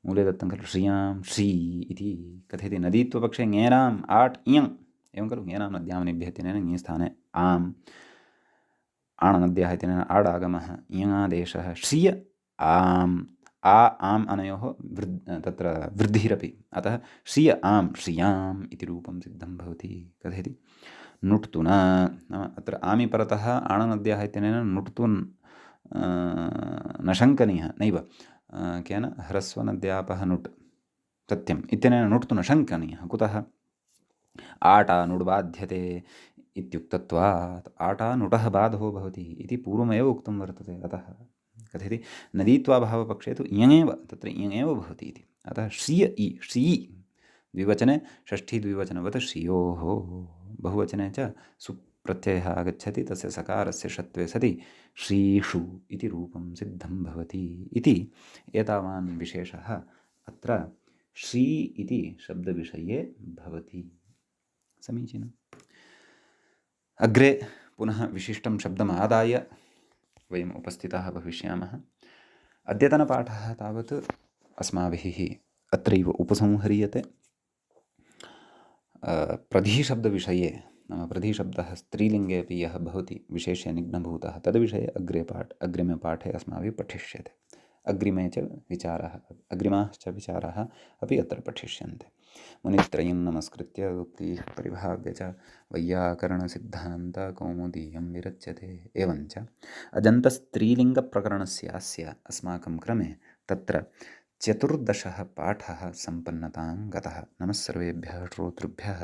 मूले दत्तं खलु, श्रियां श्री इति कथयति। नदीत्वपक्षे ङेराम् आट् इयम्, एवं खलु। ङेरां नद्यां निभ्यः इत्यनेन ङी स्थाने आम्, आणनद्याः इत्यनेन आडागमः, इयङादेशः, श्रिय आम्, आम् अनयोः तत्र वृद्धिरपि। अतः श्रिय आम् श्रियाम् इति रूपं सिद्धं भवति। कथयति नुट्तु न, नाम अत्र आमि परतः आणनद्याः इत्यनेन नुट्तु न शङ्कनीयः, नैव। केन? ह्रस्वनद्यापः नुट् सत्यम् इत्यनेन नुट्तु न शङ्कनीयः। कुतः? आटा नुड् बाध्यते इत्युक्तत्वात् आटा नुटः बाधो भवति इति पूर्वमेव उक्तं वर्तते। अतः कथयति नदीत्वाभावपक्षे तु इयङेव, तत्र इयङेव भवति इति। अतः श्रिय इ, श्री द्विवचने षष्ठी द्विवचनवत् श्रियोः, बहुवचने च सुप्रत्ययः आगच्छति, तस्य सकारस्य षत्वे सति श्रीषु इति रूपं सिद्धं भवति इति एतावान् विशेषः अत्र श्री इति शब्दविषये भवति। समीचीनम्। अग्रे पुनः विशिष्टं शब्दम् आदाय वयम् उपस्थिताः भविष्यामः। अद्यतनपाठः तावत् अस्माभिः अत्रैव उपसंह्रियते। प्रधिशब्दविषये नाम प्रधिशब्दः स्त्रीलिङ्गे अपि यः भवति विशेष्य निघ्नभूतः तद्विषये अग्रिमे पाठे अस्माभिः पठिष्यते। अग्रिमाश्च विचाराः अपि अत्र पठिष्यन्ते। मुनित्रयं नमस्कृत्य उक्तिः परिभाव्य च वैयाकरणसिद्धान्तकौमुदीयं विरच्यते। एवञ्च अजन्तस्त्रीलिङ्गप्रकरणस्यास्य अस्माकं क्रमे तत्र 14 पाठः सम्पन्नतां गतः। नमः सर्वेभ्यः श्रोतृभ्यः।